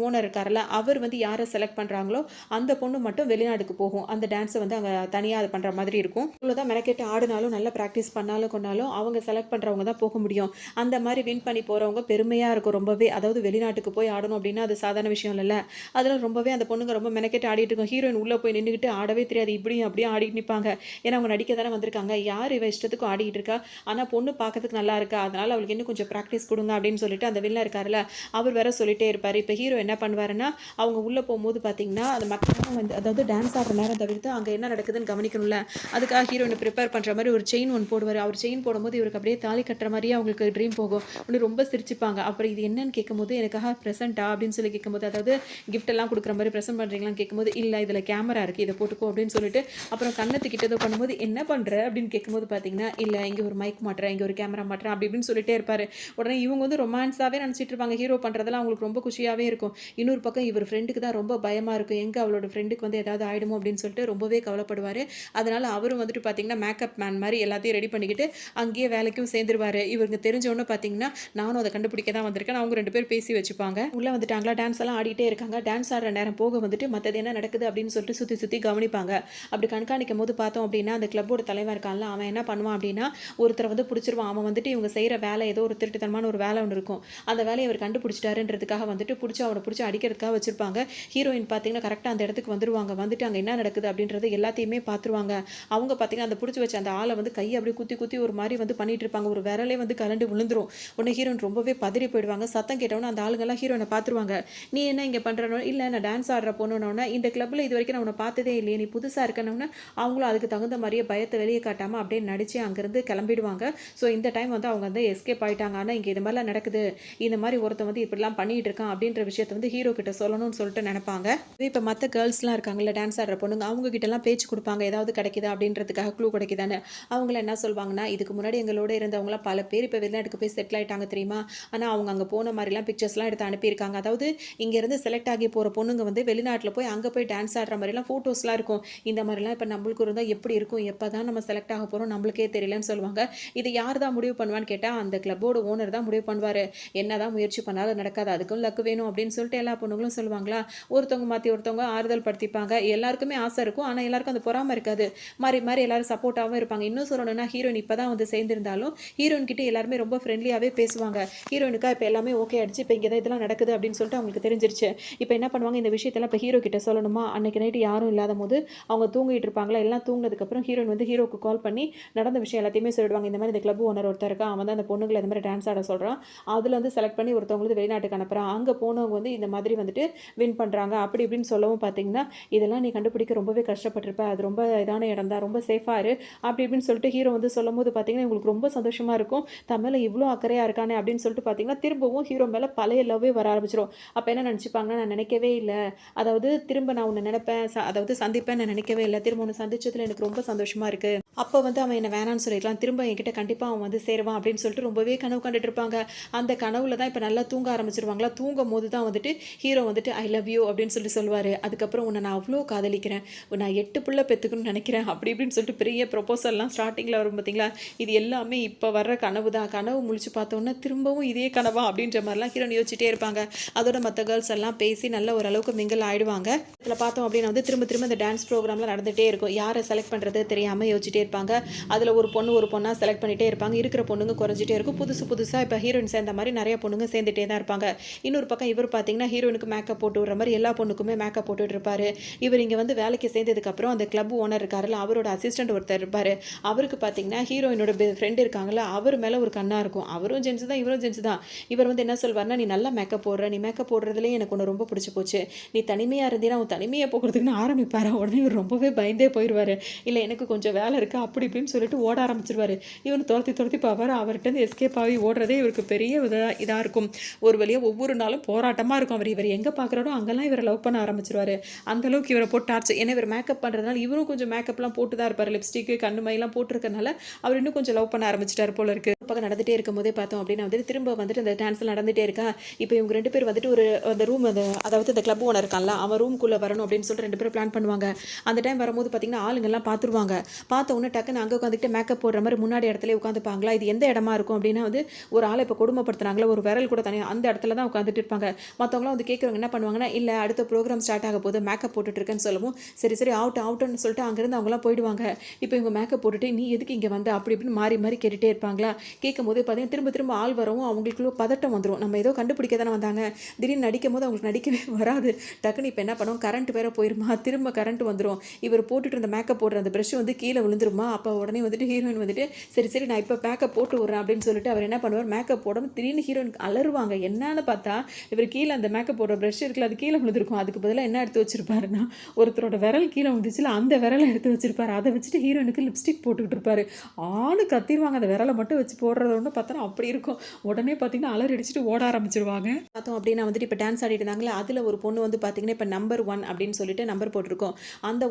ஓனர் இருக்கார்ல, அவர் வந்து யாரை செலக்ட் பண்ணுறாங்களோ அந்த பொண்ணு மட்டும் வெளிநாட்டுக்கு போகும். அந்த டான்ஸை வந்து அங்கே தனியாக அது பண்ணுற மாதிரி இருக்கும். இவ்வளோதான் மெனக்கெட்டு ஆடினாலும் நல்லா ப்ராக்டிஸ் பண்ணாலும் கொண்டாலும் அவங்க செலக்ட் பண்ணுறவங்க தான் போக முடியும். அந்த மாதிரி வின் பண்ணி போகிறவங்க பெருமையாக இருக்கும் ரொம்பவே. அதாவது வெளிநாட்டுக்கு போய் ஆடணும் அப்படின்னா அது சாதாரண விஷயம் இல்லைல்ல. அதில் ரொம்பவே அந்த பொண்ணுங்க ரொம்ப மெனக்கெட்டு ஆடிட்டு இருக்கும். ஹீரோயின் உள்ளே போய் நின்றுக்கிட்டு ஆடவே தெரியாது, இப்படியும் அப்படியே ஆடிட்டு நிற்பாங்க. ஏன்னா அவங்க நடிக்க தானே வந்திருக்காங்க, யார் இவ இஷ்டத்துக்கும் ஆடிக்கிட்டு இருக்கா, ஆனால் பொண்ணு பார்க்கறதுக்கு நல்லா இருக்கா, அதனால் அவளுக்கு இன்னும் கொஞ்சம் ப்ராக்டிஸ் கொடுங்க அப்படின்னு சொல்லிட்டு அந்த வில்லன் இருக்காருல்ல, அவர் வேற சொல்லிட்டே இருப்பார். இப்போ ஹீரோ என்ன பண்ணுவாருன்னா, அவங்க உள்ளே போகும்போது பார்த்தீங்கன்னா அந்த மக்களும் வந்து அதாவது டான்ஸ் ஆடுற நேரம் தவிர்த்து அங்கே என்ன நடக்குதுன்னு கவனிக்கணும்ல, அதுக்காக ஹீரோயினை ப்ரிப்பேர் பண்ணுற மாதிரி ஒரு செயின் ஒன்று போடுவார். அவர் செயின் போடும்போது இவருக்கு அப்படியே தாலி கட்டுற மாதிரியே அவங்களுக்கு ட்ரீம் போகும். ஒன்று ரொம்ப சிரிச்சுப்பாங்க. அப்புறம் இது என்னன்னு கேட்கும்போது, எனக்காக ப்ரெசென்ட்டா அப்படின்னு சொல்லி கேட்கும்போது, அதாவது கிஃப்ட் எல்லாம் கொடுக்குற மாதிரி ப்ரெசென்ட் பண்ணுறீங்களான்னு கேட்கும்போது, இல்லை இதில் கேமரா இருக்குது இதை போட்டுக்கோ அப்படின்னு சொல்லிட்டு, அப்புறம் கண்ணத்துக்கிட்ட ஏதோ பண்ணும்போது என்ன பண்ணுற அப்படின்னு கேட்கும்போது பார்த்தீங்கன்னா, இல்லை இங்கே ஒரு மைக் மாட்டுறேன், இங்கே ஒரு கேமரா மாட்டுறேன் அப்படி இப்படின்னு சொல்லிட்டே இருப்பார். உடனே இவங்க வந்து ரொமான்ஸாகவே நினச்சிட்டு இருப்பாங்க. ஹீரோ பண்ணுறதெல்லாம் அவங்களுக்கு ரொம்ப குஷியாகவே இருக்கும். இன்னொரு பக்கம் இவர் ஃப்ரெண்டுக்கு தான் ரொம்ப பயமாக இருக்கும், எங்கே அவளோட ஃப்ரெண்டுக்கு வந்து ஏதாவது ஆகிடுமோ அப்படின்னு சொல்லிட்டு ரொம்பவே கவலைப்படுவார். அதனால் அவரும் வந்துட்டு பார்த்தீங்கன்னா மேக்கப் மேன் மாதிரி எல்லாத்தையும் ரெடி பண்ணிக்கிட்டு அங்கேயே வேலைக்கும் சேர்ந்துருவார். இவங்க தெரிஞ்சவொன்னே பார்த்தீங்கன்னா, நானும் அதை கண்டுபிடிக்க தான் வந்திருக்கேன், அவங்க 2 பேர் பேசி வச்சுப்பாங்க. உள்ளே வந்துட்டாங்களா, டான்ஸ் எல்லாம் ஆடிட்டே இருக்காங்க. டான்ஸ் ஆடுற நேரம் போக வந்துட்டு மற்றது என்ன நடக்குது அப்படின்னு சொல்லிட்டு சுற்றி சுற்றி கவனிப்பாங்க. அப்படி கண்காணிக்கும் போது பார்த்தோம் அப்படின்னா, அந்த கிளப்போட தலைவர் இருக்கான்ல, அவன் என்ன பண்ணுவான் அப்படின்னா, ஒருத்தரை வந்து பிடிச்சிருவான். அவன் வந்துட்டு இவங்க செய்கிற வேலை ஏதோ ஒரு திருட்டுத்தனமான ஒரு வேலை ஒன்று இருக்கும். அந்த வேலையை அவர் கண்டுபிடிச்சிட்டாருன்றதுக்காக வந்துட்டு அவனை பிடிச்சி அடிக்கிறதுக்காக வச்சிருப்பாங்க. ஹீரோயின் பார்த்தீங்கன்னா கரெக்டாக அந்த இடத்துக்கு வந்துருவாங்க. வந்துட்டு அங்கே என்ன நடக்குது அப்படின்றது எல்லாத்தையுமே பார்த்துருவாங்க. அவங்க பார்த்தீங்கன்னா அந்த பிடிச்சி வச்ச அந்த ஆளை வந்து கையை அப்படியே குத்தி குத்தி ஒரு மாதிரி வந்து பண்ணிட்டு இருப்பாங்க. ஒரு விரலே வந்து கலண்டு விழுந்துரும். உடனே ஹீரோயின் ரொம்பவே பதறி போயிடுவாங்க. சத்தம் கேட்டவொன்னே அந்த ஆளுங்கெல்லாம் ஹீரோயினை பார்த்துருவாங்க. நீ என்ன இங்கே பண்ணுறனோ, இல்லை நான் டான்ஸ் ஆடுற பொண்ணுனோன்னா, இந்த கிளப்பில் இது வரைக்கும் நான் உன்னை பார்த்ததே இல்லையே, நீ புதுசாக இருக்கணும்னா அவங்களும் அதுக்கு தகுந்த மாதிரியே பயத்தை வெளியே காட்டாமல் அப்படியே நடித்து அங்கேருந்து கிளம்பிடுவாங்க. ஸோ இந்த டைம் வந்து அவங்க வந்து எஸ்கேப் ஆகிட்டாங்க. ஆனால் இங்கே இது மாதிரிலாம் நடக்குது, இந்த மாதிரி மாதிரி ஒருத்தன் வந்து இப்படிலாம் பண்ணிட்டு இருக்கான் அப்படின்ற விஷயத்த வந்து ஹீரோ கிட்ட சொல்லணும்னு சொல்லிட்டு நினைப்பாங்க. இப்போ மற்ற கேர்ள்ஸ்லாம் இருக்காங்கல்ல, டான்ஸ் ஆடுற பொண்ணுங்க, அவங்க கிட்டலாம் பேச்சு கொடுப்பாங்க, ஏதாவது கிடைக்குதா அப்படின்றதுக்காக, க்ளூ கிடைக்குதான்னு. அவங்கள என்ன சொல்வாங்கன்னா, இதுக்கு முன்னாடி எங்களோட இருந்தவங்களாம் பல பேர் இப்போ வெளிநாட்டுக்கு போய் செட்டில் ஆயிட்டாங்க தெரியுமா, ஆனால் அவங்க அங்கே போன மாதிரிலாம் பிக்சர்ஸ்லாம் எடுத்து அனுப்பியிருக்காங்க. அதாவது இங்கேருந்து செலக்ட் ஆகி போகிற பொண்ணுங்க வந்து வெளிநாட்டில் போய் அங்கே போய் டான்ஸ் ஆடுற மாதிரிலாம் ஃபோட்டோஸ்லாம் இருக்கும். இந்த மாதிரிலாம் இப்போ நம்மளுக்கு இருந்தால் எப்படி இருக்கும், எப்போ தான் நம்ம செலக்ட் ஆக போகிறோம் நம்மளுக்கே தெரியலன்னு சொல்லுவாங்க. இது யார் தான் முடிவு பண்ணுவான்னு கேட்டால் அந்த கிளப்போட ஓனர் தான் முடிவு பண்ணுவார். என்ன தான் முயற்சி பண்ணாலும் நடக்காது, அதுக்கும் லக்கு வேணும் அப்படின்னு சொல்லிட்டு எல்லா பொண்ணுங்களும் சொல்லுவாங்களா. ஒருத்தவங்க மாற்றி ஒருத்தவங்க ஆறுதல் படுத்திப்பாங்க. எல்லாருக்குமே ஆசை இருக்கும், ஆனால் எல்லாருக்கும் அந்த பொறாமல் இருக்காது. மாறி மாறி எல்லாரும் சப்போர்ட்டாகவும் இருப்பாங்க. இன்னும் சொல்லணும்னா ஹீரோயின் இப்போ தான் வந்து சேர்ந்திருந்தாலும் ஹீரோயின் கிட்ட எல்லாருமே ரொம்ப ஃப்ரெண்ட்லியாகவே பேசுவாங்க. ஹீரோயினுக்கா இப்போ எல்லாமே ஓகே ஆயிடுச்சு, இப்போ இங்கே தான் இதெல்லாம் நடக்குது அப்படின்னு சொல்லிட்டு அவங்களுக்கு தெரிஞ்சிருச்சு. இப்போ என்ன பண்ணுவாங்க, இந்த விஷயத்தெல்லாம் இப்போ ஹீரோ கிட்ட சொல்லணுமா. அன்னைக்கு நைட்டு யாரும் இல்லாத போது அவங்க தூங்கிட்டு இருப்பாங்களா, எல்லாம் தூங்கினதுக்கப்புறம் ஹீரோயின் வந்து ஹீரோக்கு கால் பண்ணி நடந்த விஷயம் எல்லாத்தையுமே சொல்லிடுவாங்க. இந்த மாதிரி இந்த கிளப் ஓனர் ஒருத்தர் இருக்கா, அவன் தான் அந்த பொண்ணுங்களை இந்த மாதிரி டான்ஸ் ஆட சொல்கிறான், அதில் வந்து செலக்ட் பண்ணி ஒருத்தவங்களுக்கு வெளிநாட்டுக்கு அனுப்புகிறான், அங்கே போனவங்க வந்து இந்த மாதிரி வந்துட்டு வின் பண்ணுறாங்க அப்படி இப்படின்னு சொல்லவும் பார்த்தீங்கன்னா, இதெல்லாம் நீ கண்டுபிடிக்க ரொம்பவே கஷ்டப்பட்டிருப்ப, அது ரொம்ப இதான இடம் தான், ரொம்ப சேஃபாக இரு அப்படி இப்படின்னு சொல்லிட்டு ஹீரோ வந்து சொல்லும் போது பார்த்தீங்கன்னா உங்களுக்கு ரொம்ப சந்தோஷமாக இருக்கும். தமிழ் இவ்வளோ அக்கறையாக இருக்கானே அப்படின்னு சொல்லிட்டு பார்த்தீங்கன்னா திரும்பவும் ஹீரோ மேலே பழைய லவ்வே வர ஆரம்பிச்சிடும். அப்போ என்ன நினச்சிப்பாங்கன்னா, நான் நினைக்கவே இல்லை, அதாவது திரும்ப நான் உன்னை நினைப்பேன், அதாவது சந்திப்பேன் நான் நினைக்கவே இல்லை, திரும்ப உன்னை சந்திச்சதுல எனக்கு ரொம்ப சந்தோஷமாக இருக்குது. அப்போ வந்து அவன் என்னை வேணான்னு சொல்லிடலாம், திரும்ப என்கிட்ட கண்டிப்பாக அவன் வந்து சேருவான் அப்படின்னு சொல்லிட்டு ரொம்பவே கனவு கண்டுட்டு இருப்பாங்க. அந்த கனவுல தான் இப்போ நல்லா தூங்க ஆரம்பிச்சிருவாங்களா. தூங்கும் போது தான் வந்துட்டு ஹீரோ வந்துட்டு ஐ லவ் யூ அப்படின்னு சொல்லி சொல்லுவார். அதுக்கப்புறம் உன்னை நான் அவ்வளோ காதலிக்கிறேன், நான் 8 பிள்ளை பெற்றுக்கணும்னு நினைக்கிறேன் அப்படி இப்படின்னு சொல்லிட்டு பெரிய ப்ரொபோசல்லாம் ஸ்டார்டிங்கில் வரும் பார்த்தீங்களா. இது எல்லாமே இப்போ வர்ற கனவு தான். கனவு முழிச்சு பார்த்தோன்னா திரும்பவும் இதே கனவா அப்படின்ற மாதிரிலாம் ஹீரோன் யோசிச்சுட்டே இருப்பாங்க. அதோட மற்ற கேர்ள்ஸ் எல்லாம் பேசி நல்ல ஓரளவுக்கு மிங்கிள் ஆயிடுவாங்க. இதில் பார்த்தோம் அப்படின்னா வந்து திரும்ப திரும்ப இந்த டான்ஸ் ப்ரோக்ராம்லாம் நடந்துகிட்டே இருக்கும். யாரை செலக்ட் பண்ணுறது தெரியாமல் யோசிச்சுட்டே இருப்பாங்க. அதில் ஒரு பொண்ணாக செலக்ட் பண்ணிகிட்டே இருப்பாங்க. இருக்கிற பொண்ணுங்க குறைஞ்சிட்டே இருக்கும். புதுசாக இப்போ ஹீரோயின் சேர்ந்த மாதிரி நிறைய பொண்ணுங்க சேர்ந்துட்டே தான் இருப்பாங்க. இன்னொரு பக்கம் இவர் பார்த்தீங்கன்னா ஹீரோயினுக்கு மேக்கப் போட்டு விடுற மாதிரி எல்லா பொண்ணுக்குமே மேக்கப் போட்டுட்டு இருப்பாரு. இவர் இங்கே வந்து வேலைக்கு சேர்ந்ததுக்கப்புறம் அந்த கிளப் ஓனர் இருக்காருல்ல, அவரோட அசிஸ்டன்ட் ஒருத்தர் இருப்பார். அவருக்கு பார்த்தீங்கன்னா ஹீரோயினோட ஃப்ரெண்ட் இருக்காங்களா, அவர் மேலே ஒரு கண்ணாக இருக்கும். அவரும் ஜென்ஸ் தான், இவரும் ஜென்ஸ் தான். இவர் வந்து என்ன சொல்வார்னா, நீ நல்லா மேக்கப் போடுற, நீ மேக்கப் போடுறதுலேயே எனக்கு ஒன்று ரொம்ப பிடிச்சி போச்சு, நீ தனிமையாக இருந்தீங்கன்னா அவன் தனிமையாக போகிறதுக்குன்னு ஆரம்பிப்பார். உடனே இவர் ரொம்பவே பயந்தே போயிடுவார். இல்லை எனக்கு கொஞ்சம் வேலை இருக்குது அப்படி இப்படின்னு சொல்லிட்டு ஓட ஆரம்பிச்சிருவார். இவன் துரத்தி பார்ப்பார். அவர்கிட்ட எஸ்கேப் ஆகி ஓடுறதே இவருக்கு பெரிய இதாக இருக்கும். ஒரு வழியாக ஒவ்வொரு நாளும் போராட்டமாக இருக்கும். இவர் எங்கே பார்க்குறாரோ அங்கெல்லாம் இவரை லவ் பண்ண ஆரம்பிச்சிருவார். அந்தளவுக்கு இவரை போட்டு டார்ச்சர். ஏன்னா இவர் மேக்கப் பண்ணுறதுனால இவரும் கொஞ்சம் மேக்கப்லாம் போட்டு தான் இருப்பார். லிப்ஸ்டிக்கு கண்ணு மையெல்லாம் போட்டிருக்கனால அவர் இன்னும் கொஞ்சம் லவ் பண்ண ஆரம்பிச்சிட்டார் போல இருக்குது. பக்கம் நடந்துகிட்டே இருக்கும் போதே பார்த்தோம் அப்படின்னா வந்துட்டு திரும்ப வந்துட்டு அந்த டான்ஸில் நடந்துகிட்டே இருக்கா. இப்போ இவங்க 2 பேர் வந்துட்டு ஒரு அந்த ரூம் அதாவது இந்த கிளப் ஓனர் இருக்கான்ல, அவன் ரூம்குள்ளே வரணும் அப்படின்னு சொல்லிட்டு 2 பேரும் பிளான் பண்ணுவாங்க. அந்த டைம் வரும்போது பார்த்தீங்கன்னா ஆளுங்கெல்லாம் பார்த்துருவாங்க. பார்த்த உடனே டக்குன்னு அங்கே உட்காந்துட்டு மேக்கப் போடுற மாதிரி முன்னாடி இடத்துல உட்காந்துப்பாங்களா. இது எந்த இடமா இருக்கும் அப்படின்னா வந்து ஒரு ஆளை இப்போ கொடுமைப்படுத்துனாங்களா, ஒரு விரல் கூட தனியாக அந்த இடத்துல தான் உட்காந்துட்டு இருப்பாங்க. மற்றவங்களாம் வந்து கேட்குறவங்க என்ன பண்ணுவாங்கன்னா, இல்லை அடுத்த ப்ரோக்ராம் ஸ்டார்ட் ஆக போது மேக்கப் போட்டுட்டு இருக்கேன்னு சொல்லவும் சரி அவுட்டுன்னு சொல்லிட்டு அங்கேருந்து அவங்களாம் போயிடுவாங்க. இப்போ இவங்க மேக்கப் போட்டுட்டு நீ எதுக்கு இங்கே வந்த அப்படி இப்படின்னு மாறி கேட்டுகிட்டே இருப்பாங்களா. கேட்கும் போது பார்த்தீங்கன்னா திரும்ப ஆள் வரவும் அவங்களுக்குள்ள பதட்டம் வந்துடும். நம்ம ஏதோ கண்டுபிடிக்க தானே வந்தாங்க, திடீர்னு நடிக்கும் போது அவங்களுக்கு நடிக்கவே வராது. டக்குன்னு இப்போ என்ன பண்ணுவோம், கரண்ட் வேற போயிருமா, திரும்ப கரண்ட் வந்துடும். இவர் போட்டுட்டு இருந்த மேக்கப் போடுற அந்த ப்ரஷ் வந்து கீழே விழுந்துருமா. அப்போ உடனே வந்துட்டு ஹீரோயின் வந்துட்டு சரி நான் இப்போ மேக்கப் போட்டு விட்றேன் அப்படின்னு சொல்லிட்டு அவர் என்ன பண்ணுவார், மேக்கப் போடாமல் திடீர்னு ஹீரோயினுக்கு அலருவாங்க. என்னன்னு பார்த்தா இவர் கீழே அந்த மேக்கப் போடுற ப்ரஷ் இருக்குல்ல, அது கீழே விழுந்திருக்கும். அதுக்கு பதிலாக என்ன எடுத்து வச்சிருப்பாருன்னா ஒருத்தரோட விரல் கீழே விழுந்துச்சுல, அந்த விரலை எடுத்து வச்சிருப்பாரு. அதை வச்சுட்டு ஹீரோயினுக்கு லிப்ஸ்டிக் போட்டுக்கிட்டு இருப்பாரு. ஆளு கத்திடுவாங்க. அந்த விரலை மட்டும் வச்சு போடுறத ஒன்று பார்த்தோன்னா அப்படி இருக்கும். உடனே பார்த்தீங்கன்னா அலறி அடிச்சுட்டு ஓட ஆரம்பிச்சிருவாங்க. பார்த்தோம் அப்படின்னா வந்துட்டு இப்போ டான்ஸ் ஆடிட்டு இருந்தாங்களே, அதில் ஒரு பொண்ணு வந்து பார்த்தீங்கன்னா இப்போ நம்பர் 1 அப்படின்னு சொல்லிட்டு நம்பர் போட்டிருக்கோம். அந்த